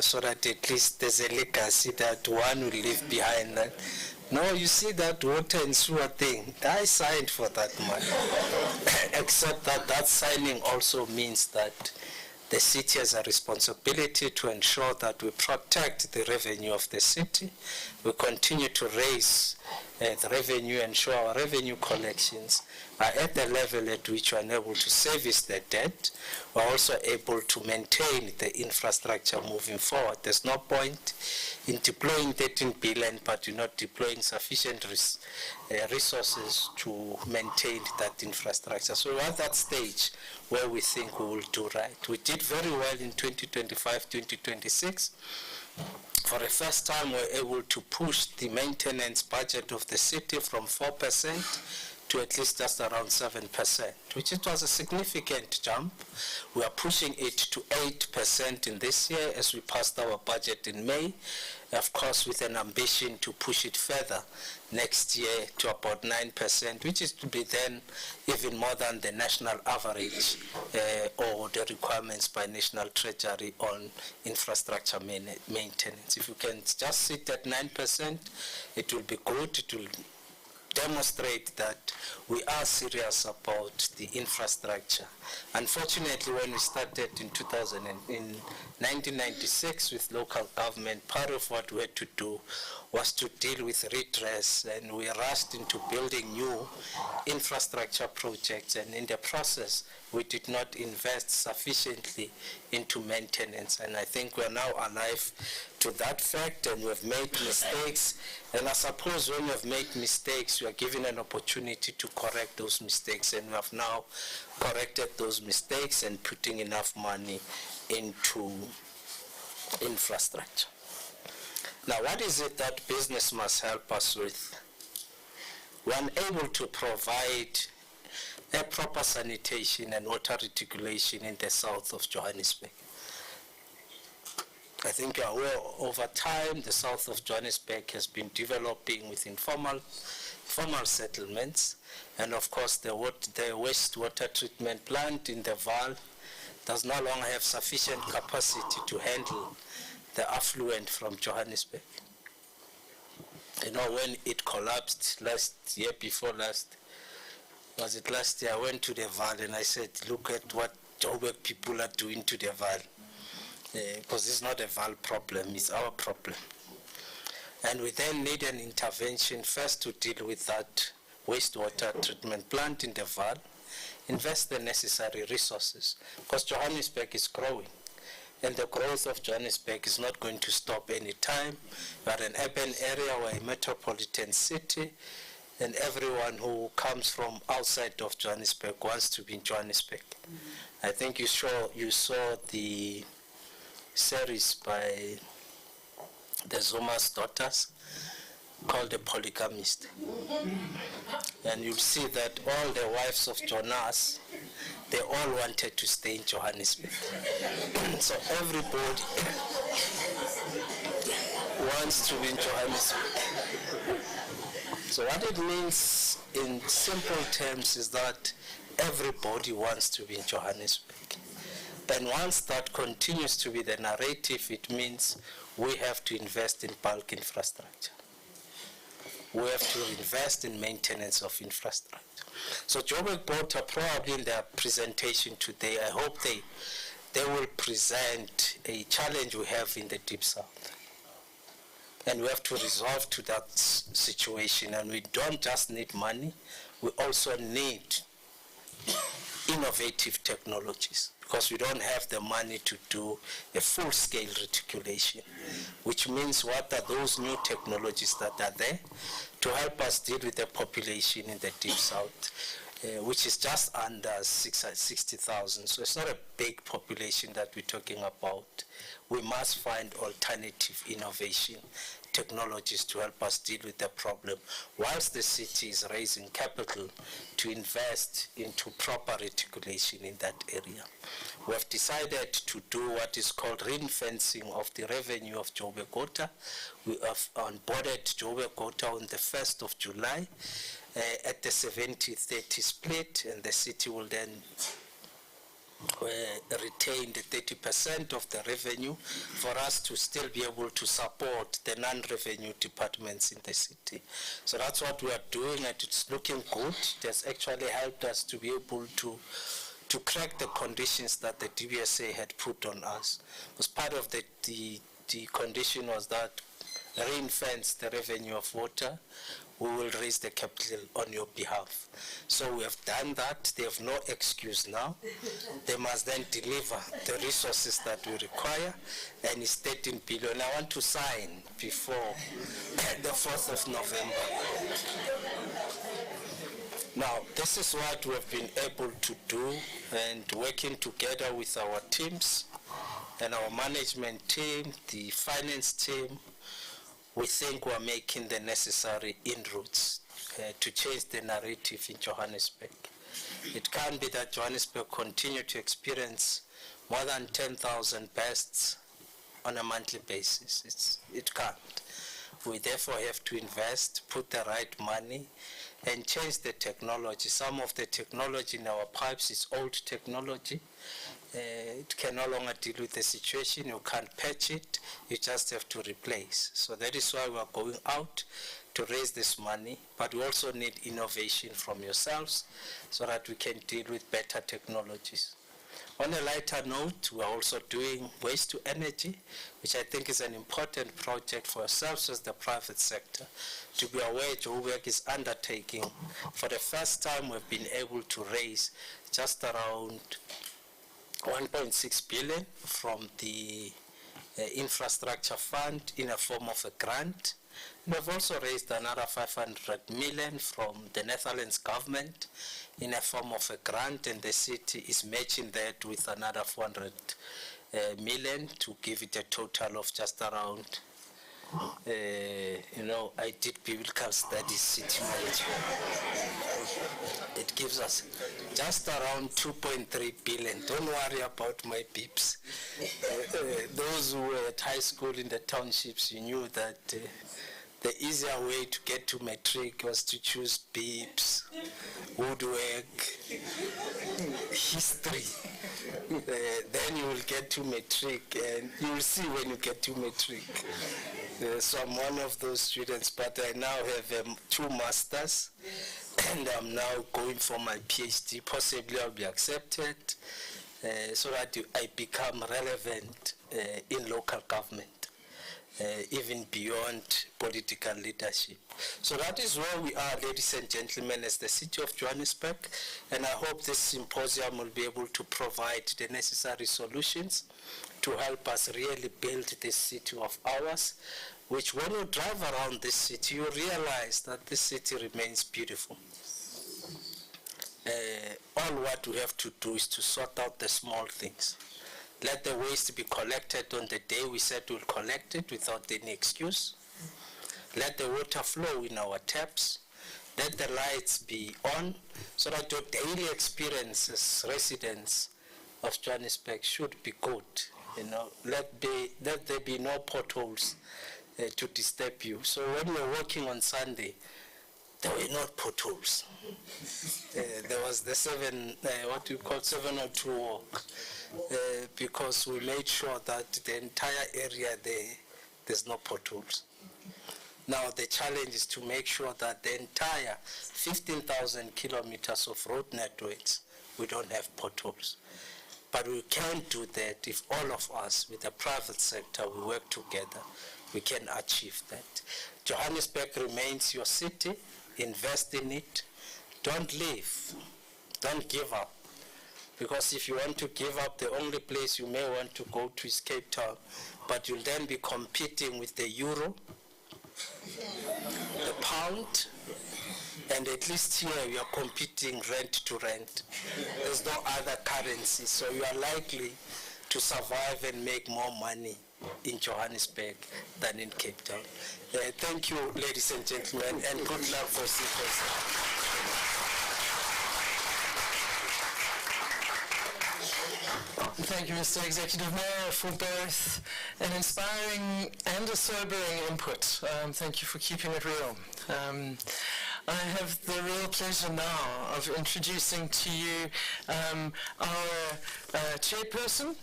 So that at least there's a legacy that one will leave behind. No, you see that water and sewer thing, I signed for that money. Except that that signing also means that the city has a responsibility to ensure that we protect the revenue of the city. We continue to raise the revenue, ensure our revenue collections are at the level at which we are able to service the debt. We're also able to maintain the infrastructure moving forward. There's no point in deploying 13 billion, but you're not deploying sufficient resources to maintain that infrastructure. So we're at that stage where we think we will do right. We did very well in 2025, 2026. For the first time, we're able to push the maintenance budget of the city from 4% to at least just around 7%, which it was a significant jump. We are pushing it to 8% in this year as we passed our budget in May, of course with an ambition to push it further next year to about 9%, which is to be then even more than the national average or the requirements by National Treasury on infrastructure maintenance. If you can just sit at 9%, it will be good. It will demonstrate that we are serious about the infrastructure. Unfortunately, when we started in 1996 with local government, part of what we had to do was to deal with redress, and we rushed into building new infrastructure projects, and in the process we did not invest sufficiently into maintenance, and I think we are now alive to that fact, and we have made mistakes, and I suppose when you have made mistakes, you are given an opportunity to correct those mistakes, and we have now corrected those mistakes and putting enough money into infrastructure. Now, what is it that business must help us with? We are unable to provide a proper sanitation and water reticulation in the south of Johannesburg. I think you are aware, over time, the south of Johannesburg has been developing with informal settlements, and of course the wastewater treatment plant in the Vaal does no longer have sufficient capacity to handle the affluent from Johannesburg. You know, when it collapsed last year, last year, I went to the Vaal and I said, look at what Joburg people are doing to the Vaal. Because it's not a Vaal problem, it's our problem. And we then need an intervention first to deal with that wastewater treatment plant in the Vaal, invest the necessary resources, because Johannesburg is growing. And the growth of Johannesburg is not going to stop any time. We are an urban area, we're a metropolitan city, and everyone who comes from outside of Johannesburg wants to be in Johannesburg. I think you saw the series by the Zuma's daughters called The Polygamist. And you'll see that all the wives of Jonas, they all wanted to stay in Johannesburg. So everybody wants to be in Johannesburg. So what it means in simple terms is that everybody wants to be in Johannesburg. And once that continues to be the narrative, it means we have to invest in bulk infrastructure. We have to invest in maintenance of infrastructure. So Joburg Board are probably in their presentation today, I hope they will present a challenge we have in the Deep South. And we have to resolve to that situation. And we don't just need money, we also need innovative technologies, because we don't have the money to do a full-scale reticulation, which means what are those new technologies that are there to help us deal with the population in the Deep South, which is just under 60,000. So it's not a big population that we're talking about. We must find alternative innovation technologies to help us deal with the problem, whilst the city is raising capital to invest into proper reticulation in that area. We have decided to do what is called ring-fencing of the revenue of Joburg Water. We have onboarded Joburg Water on the 1st of July at the 70-30 split, and the city will then retain the 30% of the revenue for us to still be able to support the non-revenue departments in the city. So that's what we are doing, and it's looking good. It has actually helped us to be able to crack the conditions that the DBSA had put on us. Because part of the condition was that ring-fence the revenue of water, we will raise the capital on your behalf. So we have done that. They have no excuse now. They must then deliver the resources that we require, and it's 13 billion. I want to sign before the 4th of November. Now, this is what we have been able to do, and working together with our teams and our management team, the finance team, we think we're making the necessary inroads to change the narrative in Johannesburg. It can't be that Johannesburg continue to experience more than 10,000 pests on a monthly basis. It can't. We therefore have to invest, put the right money, and change the technology. Some of the technology in our pipes is old technology. It can no longer deal with the situation. You can't patch it. You just have to replace. So that is why we are going out to raise this money, but we also need innovation from yourselves so that we can deal with better technologies. On a lighter note, we are also doing waste to energy, which I think is an important project for ourselves as the private sector. To be aware, Joburg is undertaking, for the first time we've been able to raise just around 1.6 billion from the infrastructure fund in a form of a grant. And we've also raised another 500 million from the Netherlands government in a form of a grant, and the city is matching that with another 400 million to give it a total of just around, I did biblical studies, city management. It gives us just around 2.3 billion. Don't worry about my bips. Those who were at high school in the townships, you knew that the easier way to get to matric was to choose bips, woodwork, history. Then you will get to matric, and you will see when you get to matric. So I'm one of those students, but I now have 2 masters, and I'm now going for my PhD. Possibly I'll be accepted, so that I become relevant in local government. Even beyond political leadership. So that is where we are, ladies and gentlemen, as the city of Johannesburg, and I hope this symposium will be able to provide the necessary solutions to help us really build this city of ours, which when you drive around this city, you realize that this city remains beautiful. All what we have to do is to sort out the small things. Let the waste be collected on the day we said we'll collect it without any excuse. Let the water flow in our taps. Let the lights be on so that your daily experiences, residents of Johannesburg, should be good. Let there be no potholes to disturb you. So when you're working on Sunday, there were not potholes. There was the 702 walk. Because we made sure that the entire area there's no potholes. Now the challenge is to make sure that the entire 15,000 kilometers of road networks, we don't have potholes. But we can't do that if all of us, with the private sector, we work together. We can achieve that. Johannesburg remains your city. Invest in it. Don't leave. Don't give up. Because if you want to give up, the only place you may want to go to is Cape Town, but you'll then be competing with the euro, the pound, and at least here you are competing rent to rent. There's no other currency, so you are likely to survive and make more money in Johannesburg than in Cape Town. Thank you, ladies and gentlemen, and good luck for Symposium.
Thank you, Mr. Executive Mayor, for both an inspiring and a sobering input. Thank you for keeping it real. I have the real pleasure now of introducing to you our chairperson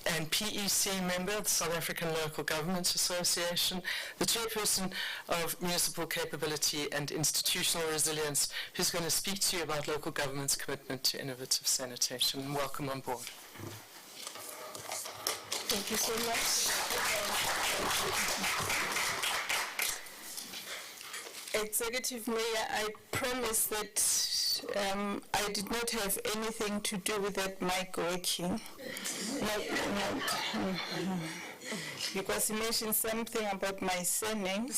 and PEC member of the South African Local Governments Association, the chairperson of Municipal Capability and Institutional Resilience, who's going to speak to you about local government's commitment to innovative sanitation. Welcome on board.
Thank you so much. Executive Mayor, I promise that I did not have anything to do with that mic working. Because you mentioned something about my surname.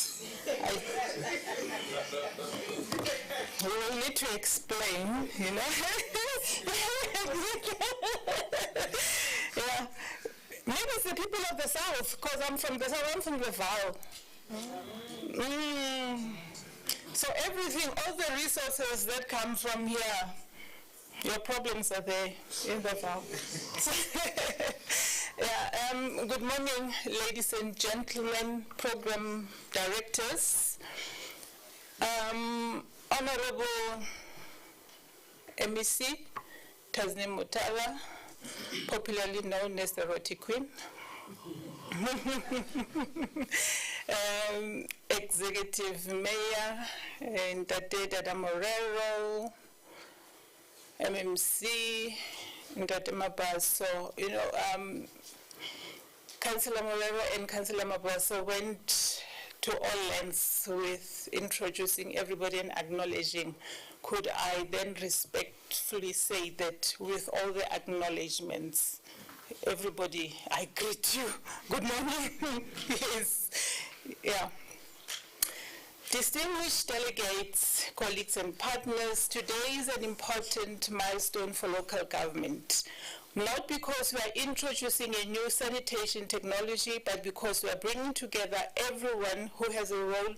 We will need to explain, Yeah. the south, because I'm from the south, I'm from the Val. So everything, all the resources that come from here, your problems are there in the Val. Good morning, ladies and gentlemen, program directors, Honorable MEC, Tasneem Mutala, popularly known as the Roti Queen, Executive Mayor, Ntate Dada Morero, MMC, Ntate Mabaso. Councillor Morero and Councillor Mabaso went to all lengths with introducing everybody and acknowledging. Could I then respectfully say that with all the acknowledgements, everybody, I greet you. Good morning. Yes. Yeah. Distinguished delegates, colleagues and partners, today is an important milestone for local government. Not because we are introducing a new sanitation technology, but because we are bringing together everyone who has a role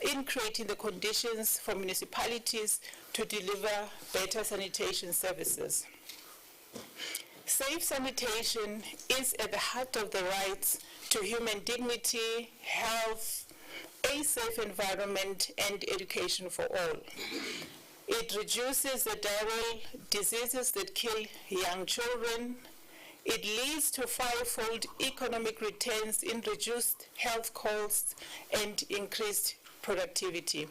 in creating the conditions for municipalities to deliver better sanitation services. Safe sanitation is at the heart of the rights to human dignity, health, a safe environment, and education for all. It reduces the diarrheal diseases that kill young children. It leads to fivefold economic returns in reduced health costs and increased productivity.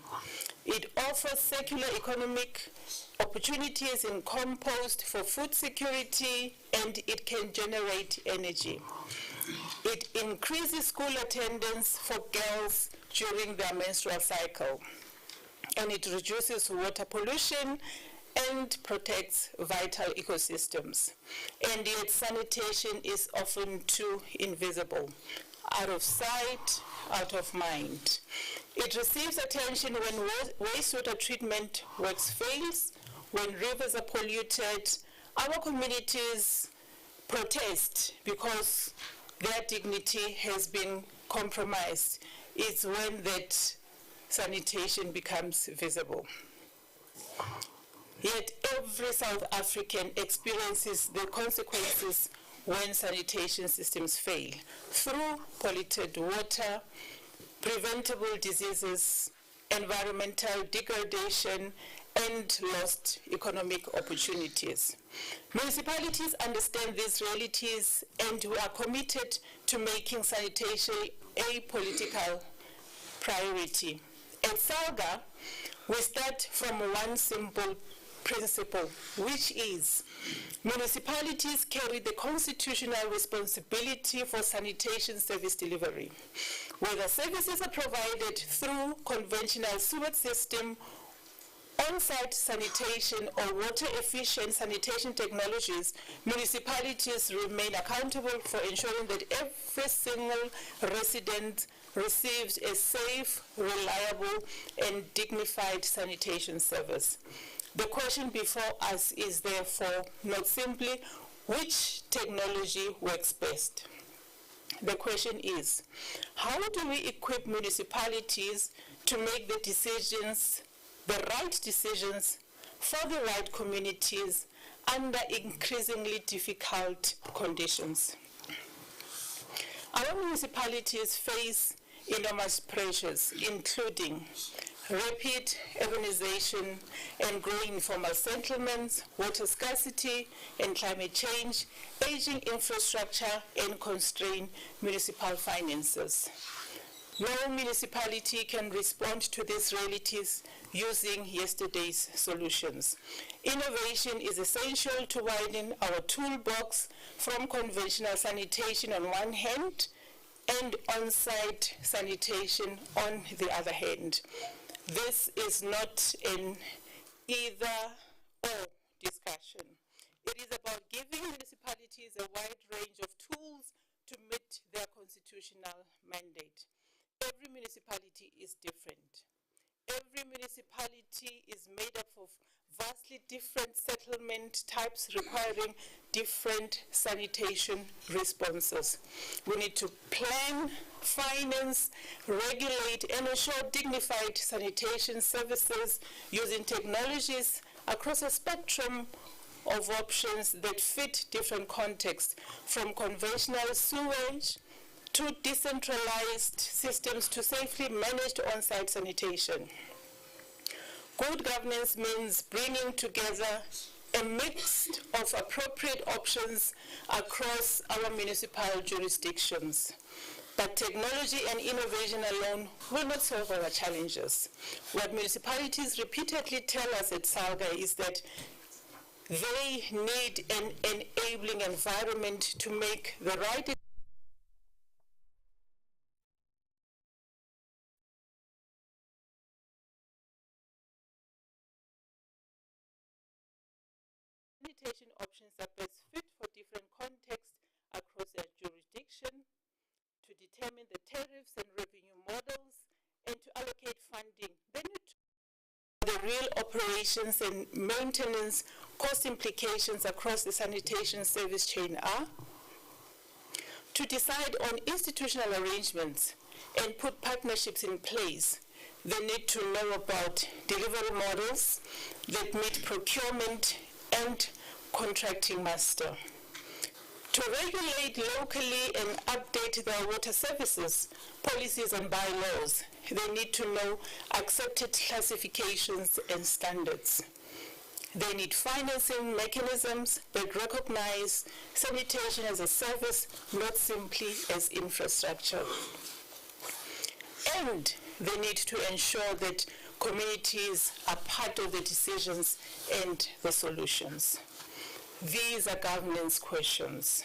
It offers circular economic opportunities in compost for food security, and it can generate energy. It increases school attendance for girls during their menstrual cycle, and it reduces water pollution and protects vital ecosystems. And yet sanitation is often too invisible, out of sight, out of mind. It receives attention when wastewater treatment works fails, when rivers are polluted. Our communities protest because their dignity has been compromised. It's when that sanitation becomes visible. Yet every South African experiences the consequences when sanitation systems fail, through polluted water, preventable diseases, environmental degradation, and lost economic opportunities. Municipalities understand these realities, and we are committed to making sanitation a political priority. At SALGA, we start from one simple principle, which is municipalities carry the constitutional responsibility for sanitation service delivery. Whether services are provided through conventional sewage system, on-site sanitation, or water-efficient sanitation technologies, municipalities remain accountable for ensuring that every single resident receives a safe, reliable, and dignified sanitation service. The question before us is therefore not simply which technology works best. The question is, how do we equip municipalities to make the decisions, the right decisions for the right communities under increasingly difficult conditions? Our municipalities face enormous pressures, including rapid urbanization and growing informal settlements, water scarcity and climate change, aging infrastructure, and constrained municipal finances. No municipality can respond to these realities using yesterday's solutions. Innovation is essential to widen our toolbox from conventional sanitation on one hand and on-site sanitation on the other hand. This is not an either-or discussion. It is about giving municipalities a wide range of tools to meet their constitutional mandate. Every municipality is different. Every municipality is made up of vastly different settlement types requiring different sanitation responses. We need to plan, finance, regulate, and ensure dignified sanitation services using technologies across a spectrum of options that fit different contexts, from conventional sewage to decentralized systems to safely managed on-site sanitation. Good governance means bringing together a mix of appropriate options across our municipal jurisdictions. But technology and innovation alone will not solve our challenges. What municipalities repeatedly tell us at SALGA is that they need an enabling environment to make the right sanitation options are best fit for different contexts across their jurisdiction, to determine the tariffs and revenue models, and to allocate funding. They need to know the real operations and maintenance cost implications across the sanitation service chain are, to decide on institutional arrangements and put partnerships in place. They need to know about delivery models that meet procurement and contracting master. To regulate locally and update their water services, policies and bylaws, they need to know accepted classifications and standards. They need financing mechanisms that recognize sanitation as a service, not simply as infrastructure. And they need to ensure that communities are part of the decisions and the solutions. These are governance questions.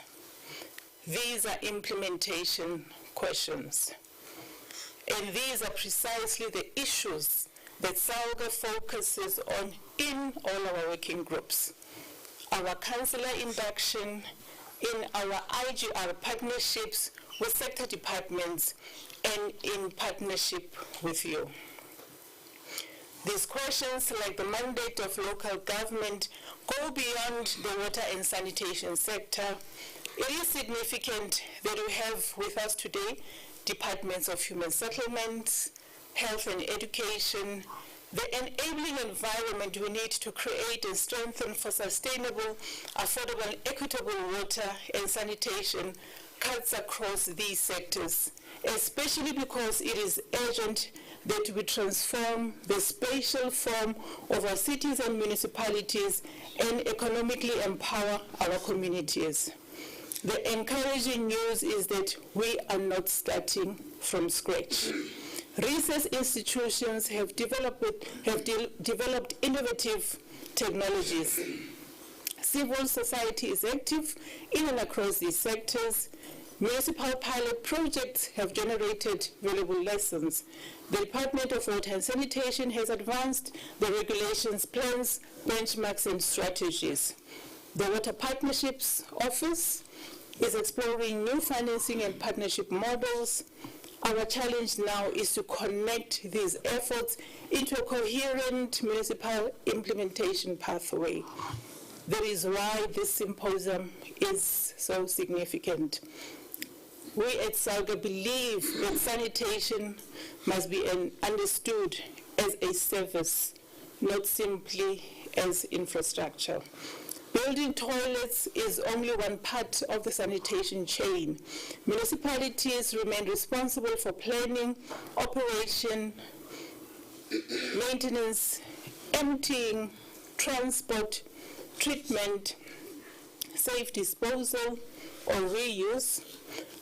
These are implementation questions. And these are precisely the issues that SALGA focuses on in all our working groups. Our councillor induction, in our IGR partnerships with sector departments, and in partnership with you. These questions, like the mandate of local government, go beyond the water and sanitation sector. It is significant that we have with us today departments of human settlements, health and education, the enabling environment we need to create and strengthen for sustainable, affordable, and equitable water and sanitation cuts across these sectors, especially because it is urgent that we transform the spatial form of our cities and municipalities and economically empower our communities. The encouraging news is that we are not starting from scratch. Research institutions have developed innovative technologies. Civil society is active in and across these sectors. Municipal pilot projects have generated valuable lessons. The Department of Water and Sanitation has advanced the regulations, plans, benchmarks, and strategies. The Water Partnerships Office is exploring new financing and partnership models. Our challenge now is to connect these efforts into a coherent municipal implementation pathway. That is why this symposium is so significant. We at SALGA believe that sanitation must be understood as a service, not simply as infrastructure. Building toilets is only one part of the sanitation chain. Municipalities remain responsible for planning, operation, maintenance, emptying, transport, treatment, safe disposal or reuse,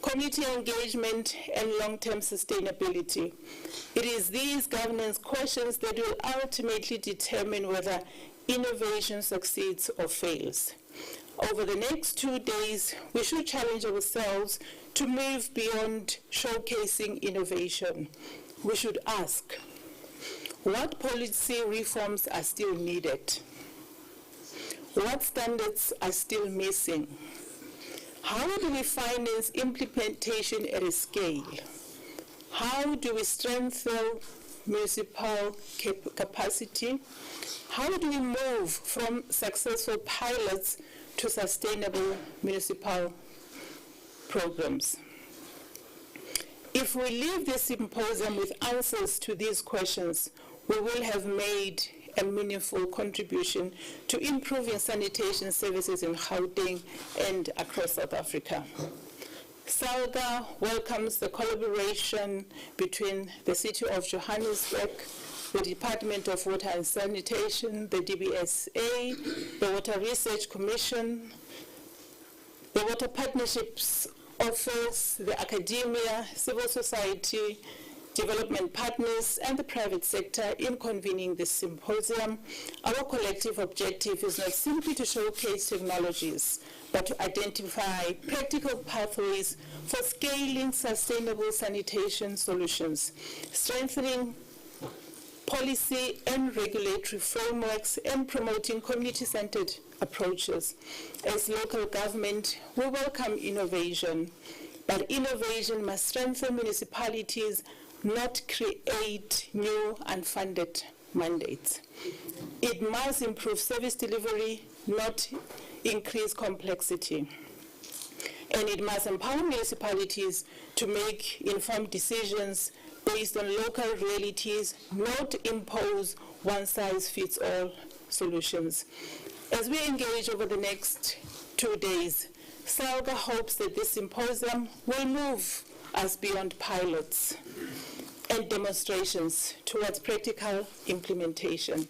community engagement, and long-term sustainability. It is these governance questions that will ultimately determine whether innovation succeeds or fails. Over the next 2 days, we should challenge ourselves to move beyond showcasing innovation. We should ask, what policy reforms are still needed? What standards are still missing? How do we finance implementation at a scale? How do we strengthen municipal capacity? How do we move from successful pilots to sustainable municipal programs? If we leave this symposium with answers to these questions, we will have made a meaningful contribution to improving sanitation services in Gauteng and across South Africa. SALGA welcomes the collaboration between the City of Johannesburg, the Department of Water and Sanitation, the DBSA, the Water Research Commission, the Water Partnerships Office, the academia, civil society, development partners, and the private sector in convening this symposium. Our collective objective is not simply to showcase technologies, but to identify practical pathways for scaling sustainable sanitation solutions, strengthening policy and regulatory frameworks, and promoting community-centered approaches. As local government, we welcome innovation, but innovation must strengthen municipalities, not create new unfunded mandates. It must improve service delivery, not increase complexity. And it must empower municipalities to make informed decisions based on local realities, not impose one-size-fits-all solutions. As we engage over the next 2 days, SALGA hopes that this symposium will move us beyond pilots and demonstrations towards practical implementation.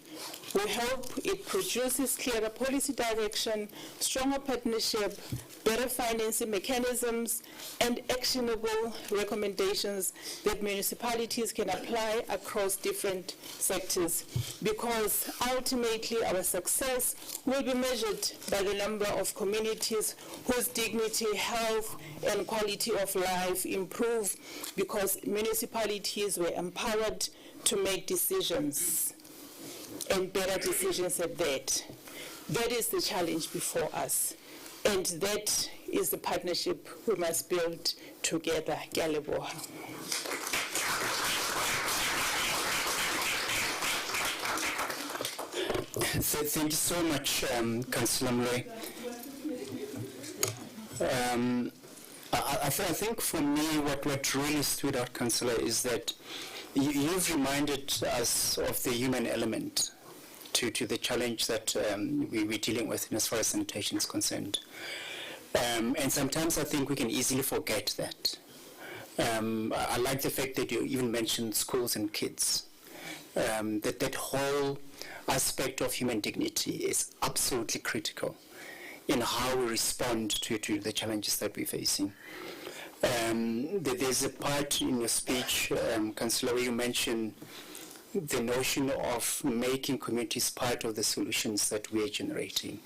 We hope it produces clearer policy direction, stronger partnership, better financing mechanisms, and actionable recommendations that municipalities can apply across different sectors, because ultimately our success will be measured by the number of communities whose dignity, health, and quality of life improve because municipalities were empowered to make decisions, and better decisions at that. That is the challenge before us. And that is the partnership we must build together. Ke a leboha.
Thank you so much, Councillor Mloy. I think for me what really stood out, Councillor, is that you've reminded us of the human element to the challenge that we're dealing with as far as sanitation is concerned. And sometimes I think we can easily forget that. I like the fact that you even mentioned schools and kids. That whole aspect of human dignity is absolutely critical in how we respond to the challenges that we're facing. There's a part in your speech, Councillor, where you mentioned the notion of making communities part of the solutions that we are generating.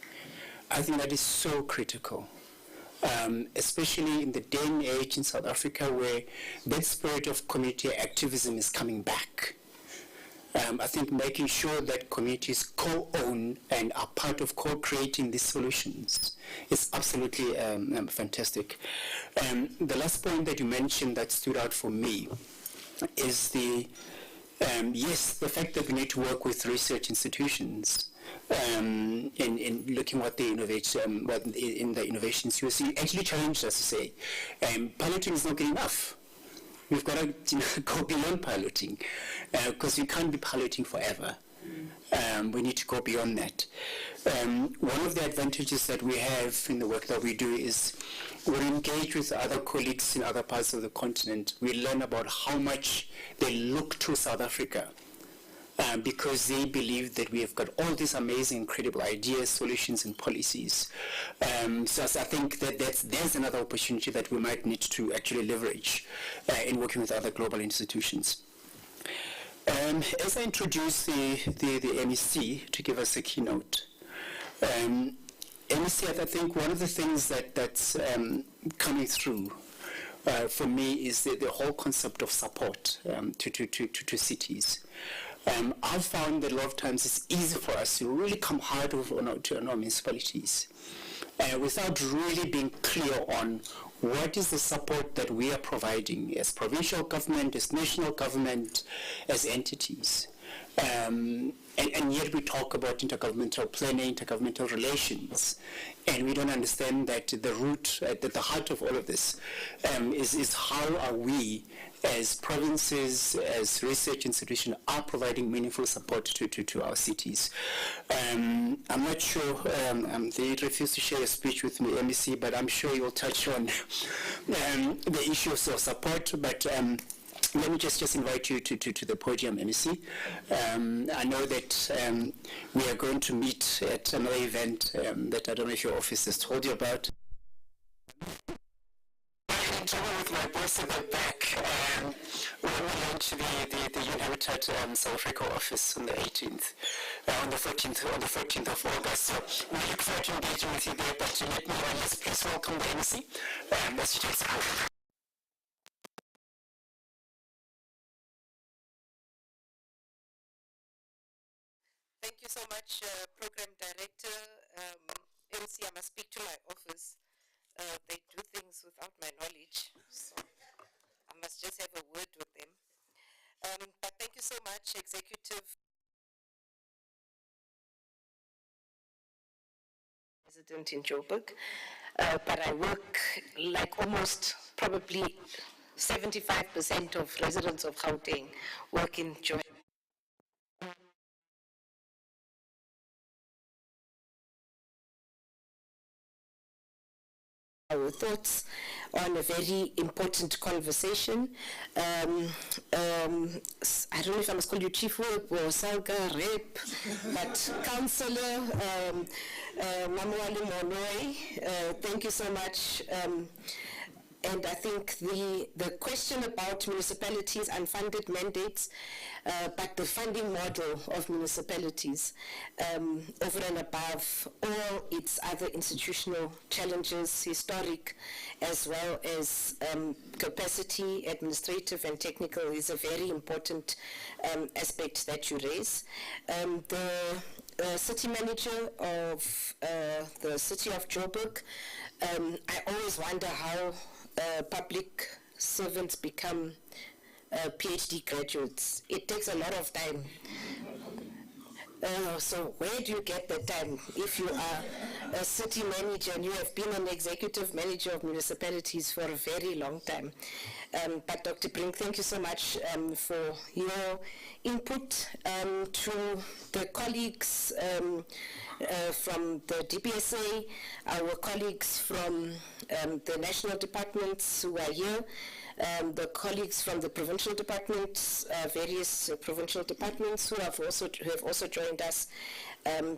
I think that is so critical, especially in the day and age in South Africa where that spirit of community activism is coming back. I think making sure that communities co-own and are part of co-creating these solutions is absolutely fantastic. The last point that you mentioned that stood out for me is the fact that we need to work with research institutions in looking what they innovate, in the innovations. You actually challenged us to say, piloting is not good enough. We've got to go beyond piloting, because we can't be piloting forever. We need to go beyond that. One of the advantages that we have in the work that we do is we engage with other colleagues in other parts of the continent. We learn about how much they look to South Africa because they believe that we have got all these amazing, incredible ideas, solutions, and policies. So I think that there's another opportunity that we might need to actually leverage in working with other global institutions. As I introduce the MEC to give us a keynote, MEC, I think one of the things that's coming through for me is the whole concept of support to cities. I've found that a lot of times it's easy for us to really come hard to our municipalities without really being clear on what is the support that we are providing as provincial government, as national government, as entities? And yet we talk about intergovernmental planning, intergovernmental relations, and we don't understand that the root, at the heart of all of this, is how are we, as provinces, as research institutions, are providing meaningful support to our cities. I'm not sure, they refuse to share a speech with me, MEC, but I'm sure you'll touch on the issues of support, but let me just invite you to the podium, MEC. I know that we are going to meet at another event that I don't know if your office has told you about. With my boss at the back, when we launch the Innovator South Africa office on the 18th, on the 14th of August. So we look forward to engaging with you there, but let me let's please welcome the MEC. Let's just
Thank you so much, Program Director. MC, I must speak to my office. They do things without my knowledge, so I must just have a word with them. But thank you so much, Executive President in Joburg. But I work like almost probably 75% of residents of Gauteng work in Joburg. Our thoughts on a very important conversation. I don't know if I must call you Chief Whip or SALGA Rep, but Councillor Mamwali Monoi, thank you so much. And I think the question about municipalities' unfunded mandates, but the funding model of municipalities over and above all its other institutional challenges, historic as well as capacity, administrative and technical, is a very important aspect that you raise. The city manager of the city of Joburg, I always wonder how public servants become PhD graduates. It takes a lot of time. So where do you get the time if you are a city manager and you have been an executive manager of municipalities for a very long time? But Dr. Brink, thank you so much for your input. To the colleagues from the DBSA, our colleagues from the national departments who are here, the colleagues from the provincial departments, various provincial departments who have also joined us,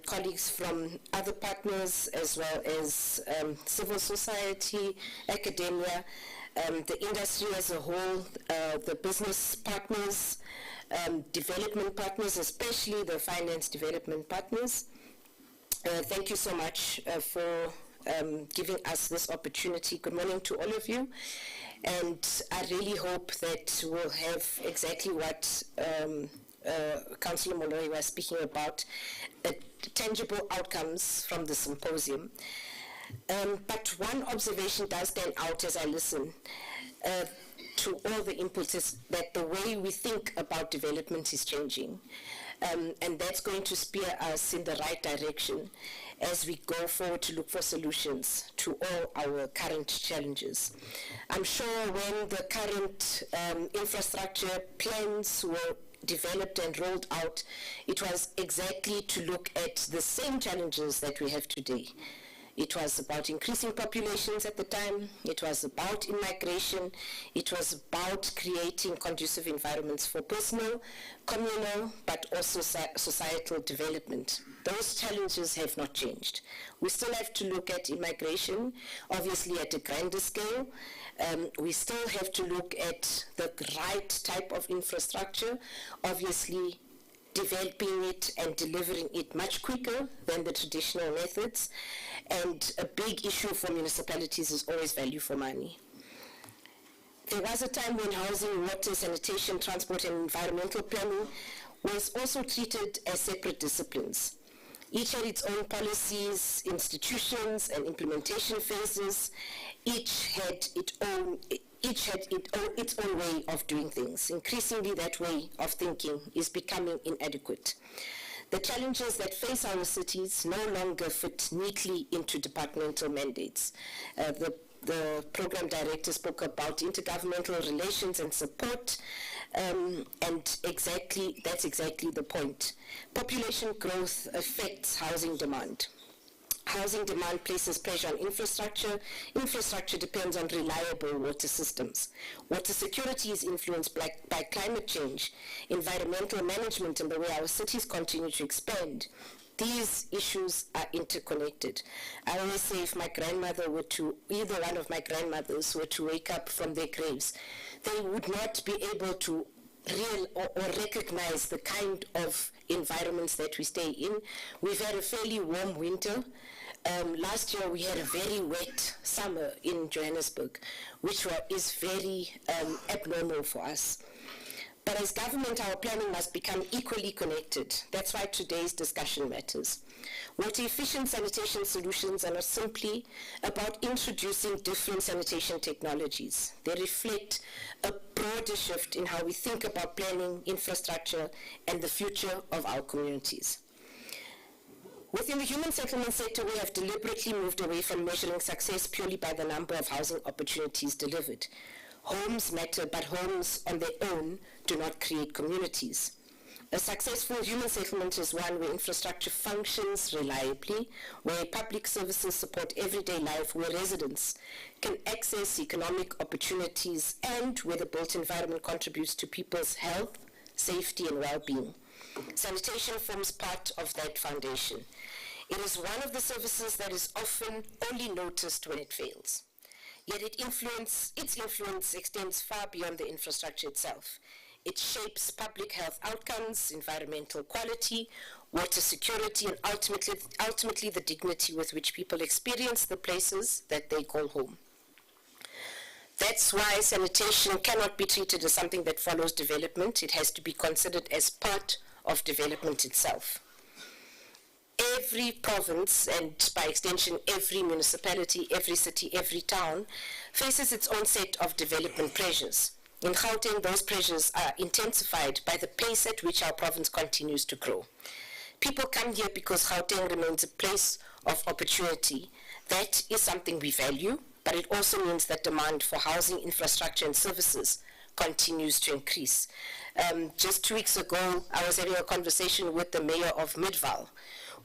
colleagues from other partners as well as civil society, academia, the industry as a whole, the business partners, development partners, especially the finance development partners. Thank you so much for giving us this opportunity. Good morning to all of you. And I really hope that we'll have exactly what Councillor Moloi was speaking about, tangible outcomes from the symposium. But one observation does stand out as I listen to all the inputs, is that the way we think about development is changing. And that's going to steer us in the right direction as we go forward to look for solutions to all our current challenges. I'm sure when the current infrastructure plans were developed and rolled out, it was exactly to look at the same challenges that we have today. It was about increasing populations at the time. It was about immigration. It was about creating conducive environments for personal, communal, but also societal development. Those challenges have not changed. We still have to look at immigration, obviously at a grander scale. We still have to look at the right type of infrastructure, obviously developing it and delivering it much quicker than the traditional methods. And a big issue for municipalities is always value for money. There was a time when housing, water, sanitation, transport, and environmental planning was also treated as separate disciplines. Each had its own policies, institutions, and implementation phases. Each had its own way of doing things. Increasingly, that way of thinking is becoming inadequate. The challenges that face our cities no longer fit neatly into departmental mandates. The program director spoke about intergovernmental relations and support, and that's exactly the point. Population growth affects housing demand. Housing demand places pressure on infrastructure. Infrastructure depends on reliable water systems. Water security is influenced by climate change, environmental management, and the way our cities continue to expand. These issues are interconnected. I always say if my grandmother were to, either one of my grandmothers were to wake up from their graves, they would not be able to or recognize the kind of environments that we stay in. We've had a fairly warm winter. Last year we had a very wet summer in Johannesburg, which is very abnormal for us. But as government, our planning must become equally connected. That's why today's discussion matters. Water-efficient sanitation solutions are not simply about introducing different sanitation technologies. They reflect a broader shift in how we think about planning, infrastructure, and the future of our communities. Within the human settlement sector, we have deliberately moved away from measuring success purely by the number of housing opportunities delivered. Homes matter, but homes on their own do not create communities. A successful human settlement is one where infrastructure functions reliably, where public services support everyday life, where residents can access economic opportunities, and where the built environment contributes to people's health, safety, and well-being. Sanitation forms part of that foundation. It is one of the services that is often only noticed when it fails. Yet its influence extends far beyond the infrastructure itself. It shapes public health outcomes, environmental quality, water security, and ultimately the dignity with which people experience the places that they call home. That's why sanitation cannot be treated as something that follows development. It has to be considered as part of development itself. Every province, and by extension every municipality, every city, every town, faces its own set of development pressures. In Gauteng, those pressures are intensified by the pace at which our province continues to grow. People come here because Gauteng remains a place of opportunity. That is something we value, but it also means that demand for housing, infrastructure, and services continues to increase. Just 2 weeks ago, I was having a conversation with the mayor of Midvaal,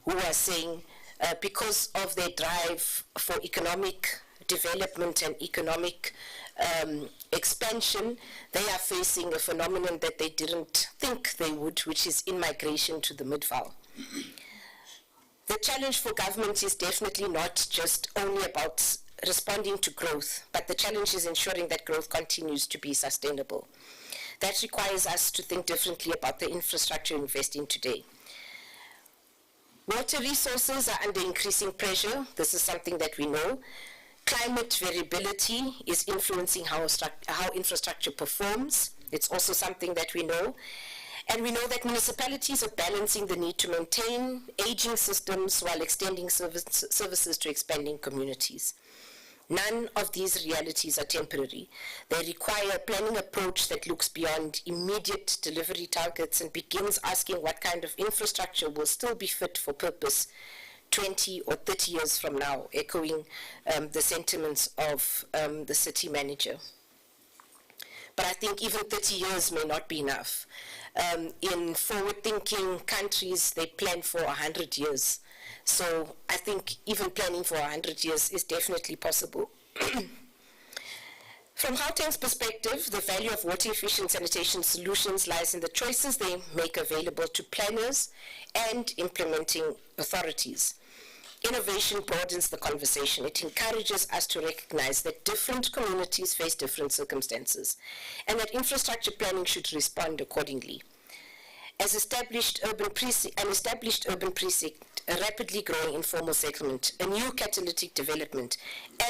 who was saying because of their drive for economic development and economic expansion, they are facing a phenomenon that they didn't think they would, which is in-migration to the Midvaal. The challenge for government is definitely not just only about responding to growth, but the challenge is ensuring that growth continues to be sustainable. That requires us to think differently about the infrastructure we invest in today. Water resources are under increasing pressure. This is something that we know. Climate variability is influencing how infrastructure performs. It's also something that we know. And we know that municipalities are balancing the need to maintain aging systems while extending services to expanding communities. None of these realities are temporary. They require a planning approach that looks beyond immediate delivery targets and begins asking what kind of infrastructure will still be fit for purpose 20 or 30 years from now, echoing the sentiments of the city manager. But I think even 30 years may not be enough. In forward-thinking countries, they plan for 100 years. So I think even planning for 100 years is definitely possible. From Gauteng's perspective, the value of water-efficient sanitation solutions lies in the choices they make available to planners and implementing authorities. Innovation broadens the conversation. It encourages us to recognize that different communities face different circumstances and that infrastructure planning should respond accordingly. An established urban precinct a rapidly growing informal settlement, a new catalytic development,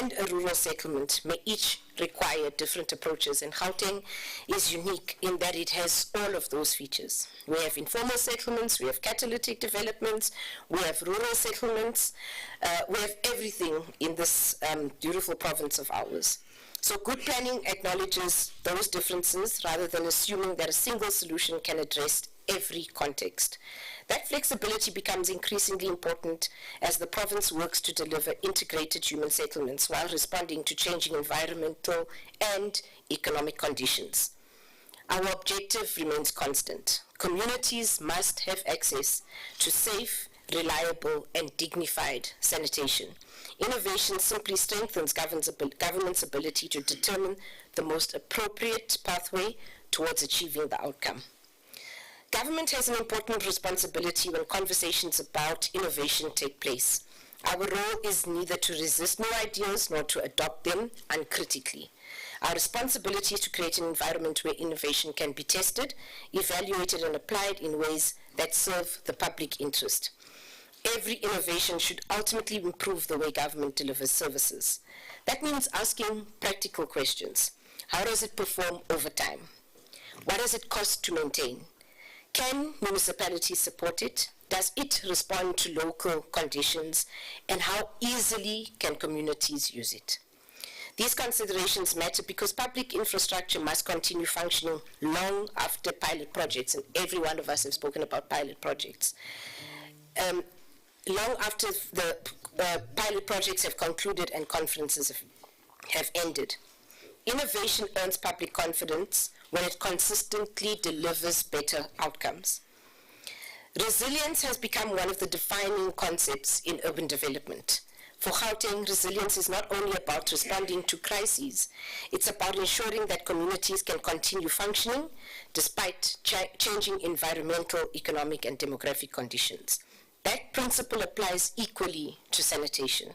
and a rural settlement may each require different approaches, and Gauteng is unique in that it has all of those features. We have informal settlements, we have catalytic developments, we have rural settlements, we have everything in this beautiful province of ours. So good planning acknowledges those differences rather than assuming that a single solution can address every context. That flexibility becomes increasingly important as the province works to deliver integrated human settlements while responding to changing environmental and economic conditions. Our objective remains constant. Communities must have access to safe, reliable, and dignified sanitation. Innovation simply strengthens government's ability to determine the most appropriate pathway towards achieving the outcome. Government has an important responsibility when conversations about innovation take place. Our role is neither to resist new ideas nor to adopt them uncritically. Our responsibility is to create an environment where innovation can be tested, evaluated, and applied in ways that serve the public interest. Every innovation should ultimately improve the way government delivers services. That means asking practical questions. How does it perform over time? What does it cost to maintain? Can municipalities support it? Does it respond to local conditions? And how easily can communities use it? These considerations matter because public infrastructure must continue functioning long after pilot projects, and every one of us have spoken about pilot projects. Long after the pilot projects have concluded and conferences have ended. Innovation earns public confidence when it consistently delivers better outcomes. Resilience has become one of the defining concepts in urban development. For Gauteng, resilience is not only about responding to crises, it's about ensuring that communities can continue functioning despite changing environmental, economic, and demographic conditions. That principle applies equally to sanitation.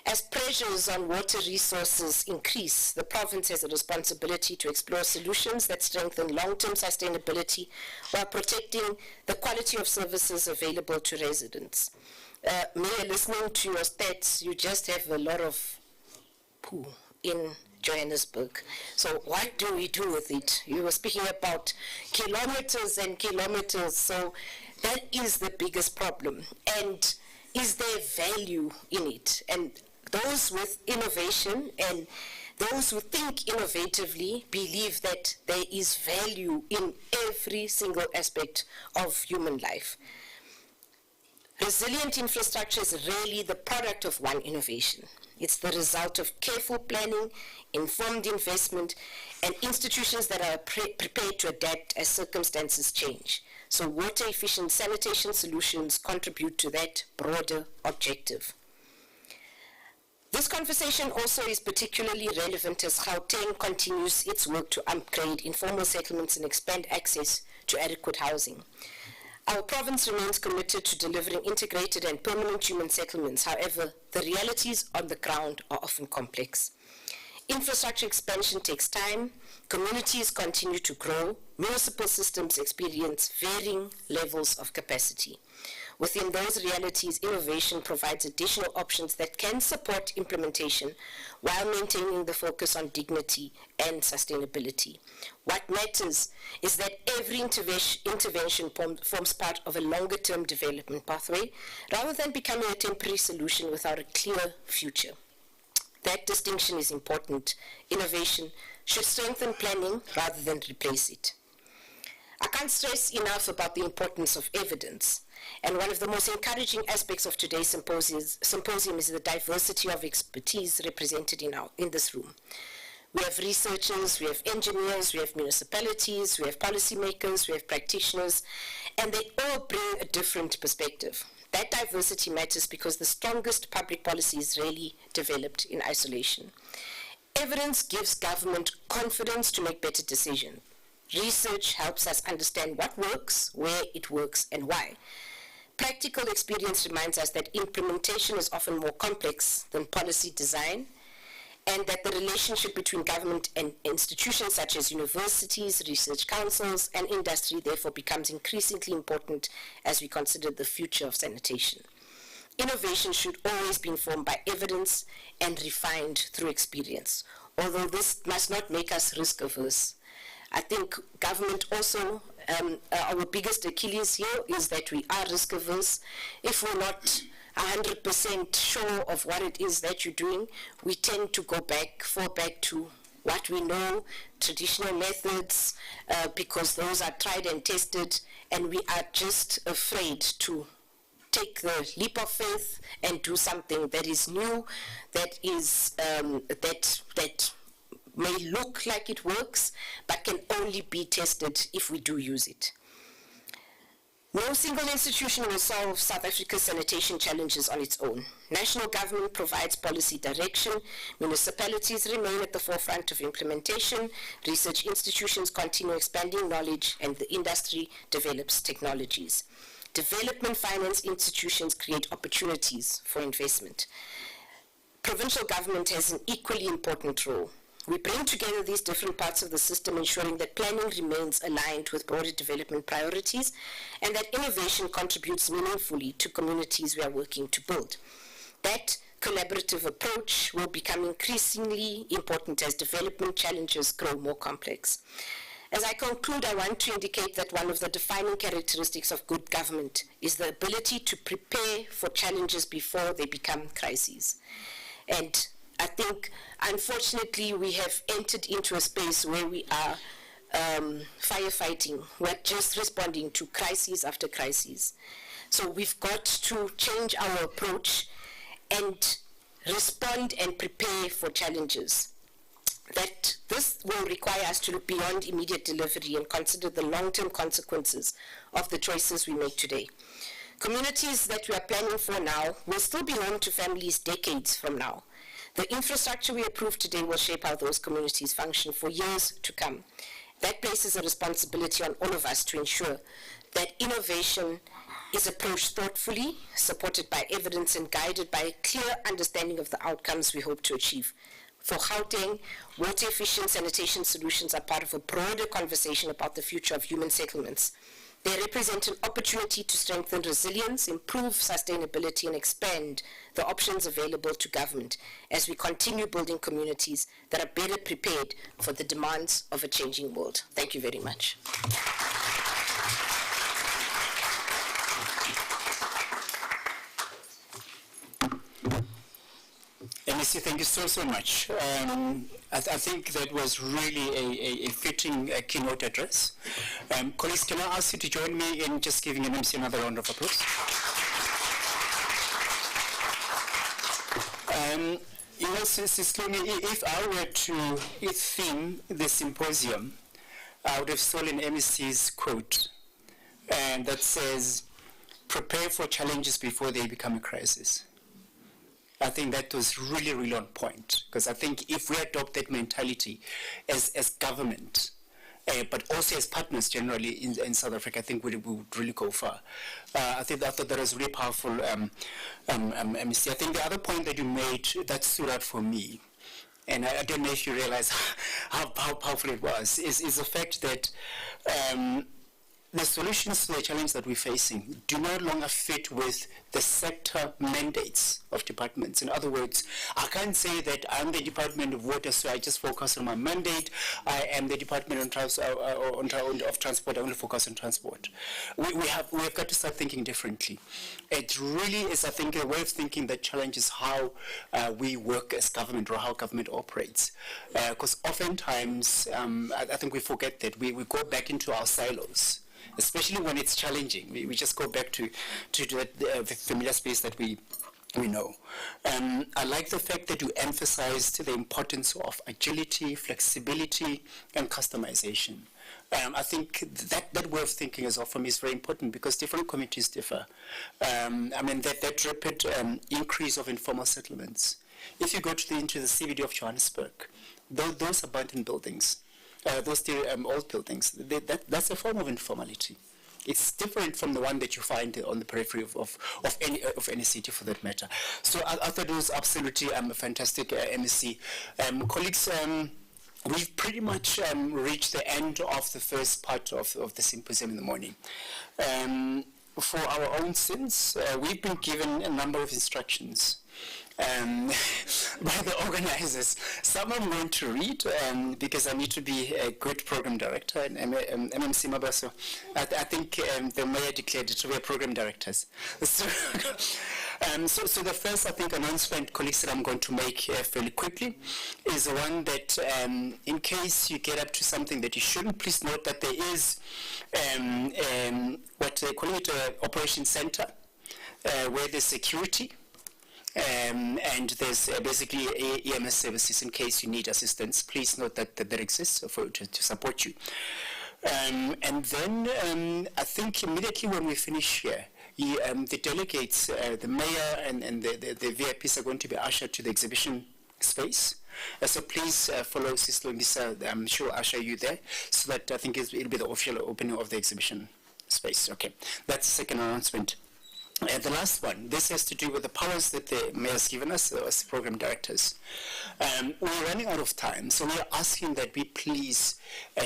As pressures on water resources increase, the province has a responsibility to explore solutions that strengthen long-term sustainability while protecting the quality of services available to residents. Mayor, listening to your stats, you just have a lot of poo in Johannesburg. So what do we do with it? You were speaking about kilometers and kilometers, so that is the biggest problem. And is there value in it? And those with innovation and those who think innovatively believe that there is value in every single aspect of human life. Resilient infrastructure is rarely the product of one innovation. It's the result of careful planning, informed investment, and institutions that are prepared to adapt as circumstances change. So water-efficient sanitation solutions contribute to that broader objective. This conversation also is particularly relevant as Gauteng continues its work to upgrade informal settlements and expand access to adequate housing. Our province remains committed to delivering integrated and permanent human settlements. However, the realities on the ground are often complex. Infrastructure expansion takes time, communities continue to grow, municipal systems experience varying levels of capacity. Within those realities, innovation provides additional options that can support implementation while maintaining the focus on dignity and sustainability. What matters is that every intervention forms part of a longer-term development pathway rather than becoming a temporary solution without a clear future. That distinction is important. Innovation should strengthen planning rather than replace it. I can't stress enough about the importance of evidence. And one of the most encouraging aspects of today's symposium is the diversity of expertise represented in this room. We have researchers, we have engineers, we have municipalities, we have policymakers, we have practitioners, and they all bring a different perspective. That diversity matters because the strongest public policy is rarely developed in isolation. Evidence gives government confidence to make better decisions. Research helps us understand what works, where it works, and why. Practical experience reminds us that implementation is often more complex than policy design, and that the relationship between government and institutions such as universities, research councils, and industry therefore becomes increasingly important as we consider the future of sanitation. Innovation should always be informed by evidence and refined through experience, although this must not make us risk averse. I think government also, our biggest Achilles here is that we are risk averse. If we're not 100% sure of what it is that you're doing, we tend to fall back to what we know, traditional methods, because those are tried and tested, and we are just afraid to take the leap of faith and do something that is new, that is that may look like it works, but can only be tested if we do use it. No single institution will solve South Africa's sanitation challenges on its own. National government provides policy direction, municipalities remain at the forefront of implementation, research institutions continue expanding knowledge, and the industry develops technologies. Development finance institutions create opportunities for investment. Provincial government has an equally important role. We bring together these different parts of the system, ensuring that planning remains aligned with broader development priorities and that innovation contributes meaningfully to communities we are working to build. That collaborative approach will become increasingly important as development challenges grow more complex. As I conclude, I want to indicate that one of the defining characteristics of good government is the ability to prepare for challenges before they become crises. And I think, unfortunately, we have entered into a space where we are firefighting. We're just responding to crises after crises. So we've got to change our approach and respond and prepare for challenges. That this will require us to look beyond immediate delivery and consider the long-term consequences of the choices we make today. Communities that we are planning for now will still be home to families decades from now. The infrastructure we approve today will shape how those communities function for years to come. That places a responsibility on all of us to ensure that innovation is approached thoughtfully, supported by evidence and guided by a clear understanding of the outcomes we hope to achieve. For Gauteng, water-efficient sanitation solutions are part of a broader conversation about the future of human settlements. They represent an opportunity to strengthen resilience, improve sustainability, and expand the options available to government as we continue building communities that are better prepared for the demands of a changing world. Thank you very much.
MEC, thank you so much. I think that was really a fitting keynote address. Colleagues, can I ask you to join me in just giving MEC another round of applause? You know, Sisloni, if I were to theme the symposium, I would have stolen MEC's quote, and that says, "Prepare for challenges before they become a crisis." I think that was really, really on point, because I think if we adopt that mentality as government, but also as partners generally in South Africa, I think we would really go far. I thought that was really powerful, MEC. I think the other point that you made that stood out for me, and I don't know if you realize how powerful it was, is the fact that the solutions to the challenge that we're facing do no longer fit with the sector mandates of departments. In other words, I can't say that I'm the Department of Water, so I just focus on my mandate. I am the Department of Transport, I only focus on transport. We have got to start thinking differently. It really is, I think, a way of thinking that challenges how we work as government or how government operates. Because oftentimes, I think we forget that we go back into our silos, especially when it's challenging. We just go back to the familiar space that we know. I like the fact that you emphasized the importance of agility, flexibility, and customization. I think that way of thinking as well for me is very important because different communities differ. I mean, that rapid increase of informal settlements. If you go into the CBD of Johannesburg, those abandoned buildings, those still old buildings, that's a form of informality. It's different from the one that you find on the periphery of any city, for that matter. So I thought it was absolutely a fantastic MSc. Colleagues, we've pretty much reached the end of the first part of the symposium in the morning. For our own sins, we've been given a number of instructions by the organizers. Some I'm going to read because I need to be a good program director in MMC Mabaso. I think the mayor declared it to be program directors. So the first, I think, announcement, colleagues, that I'm going to make fairly quickly is the one that in case you get up to something that you shouldn't, please note that there is what they call it operation center where there's security. And there's basically EMS services in case you need assistance. Please note that that exists to support you. And then I think immediately when we finish here, the delegates, the mayor and the VIPs are going to be ushered to the exhibition space. So please follow Sister Lisa. I'm sure I'll usher you there, so that I think it'll be the official opening of the exhibition space. Okay, that's the second announcement. The last one, this has to do with the powers that the mayor has given us as program directors. We're running out of time, so we're asking that we please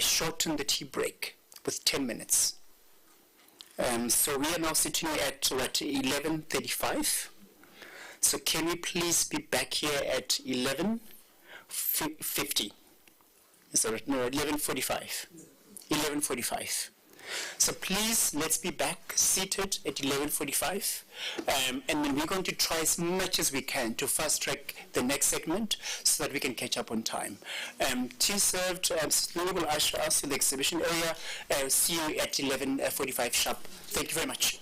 shorten the tea break with 10 minutes. So we are now sitting at 11:35. So can we please be back here at 11:50? Is that right? No, 11:45. 11:45. So please, let's be back seated at 11:45, and then we're going to try as much as we can to fast track the next segment so that we can catch up on time. Tea served. We will usher us in the exhibition area. See you at 11:45 sharp. Thank you very much.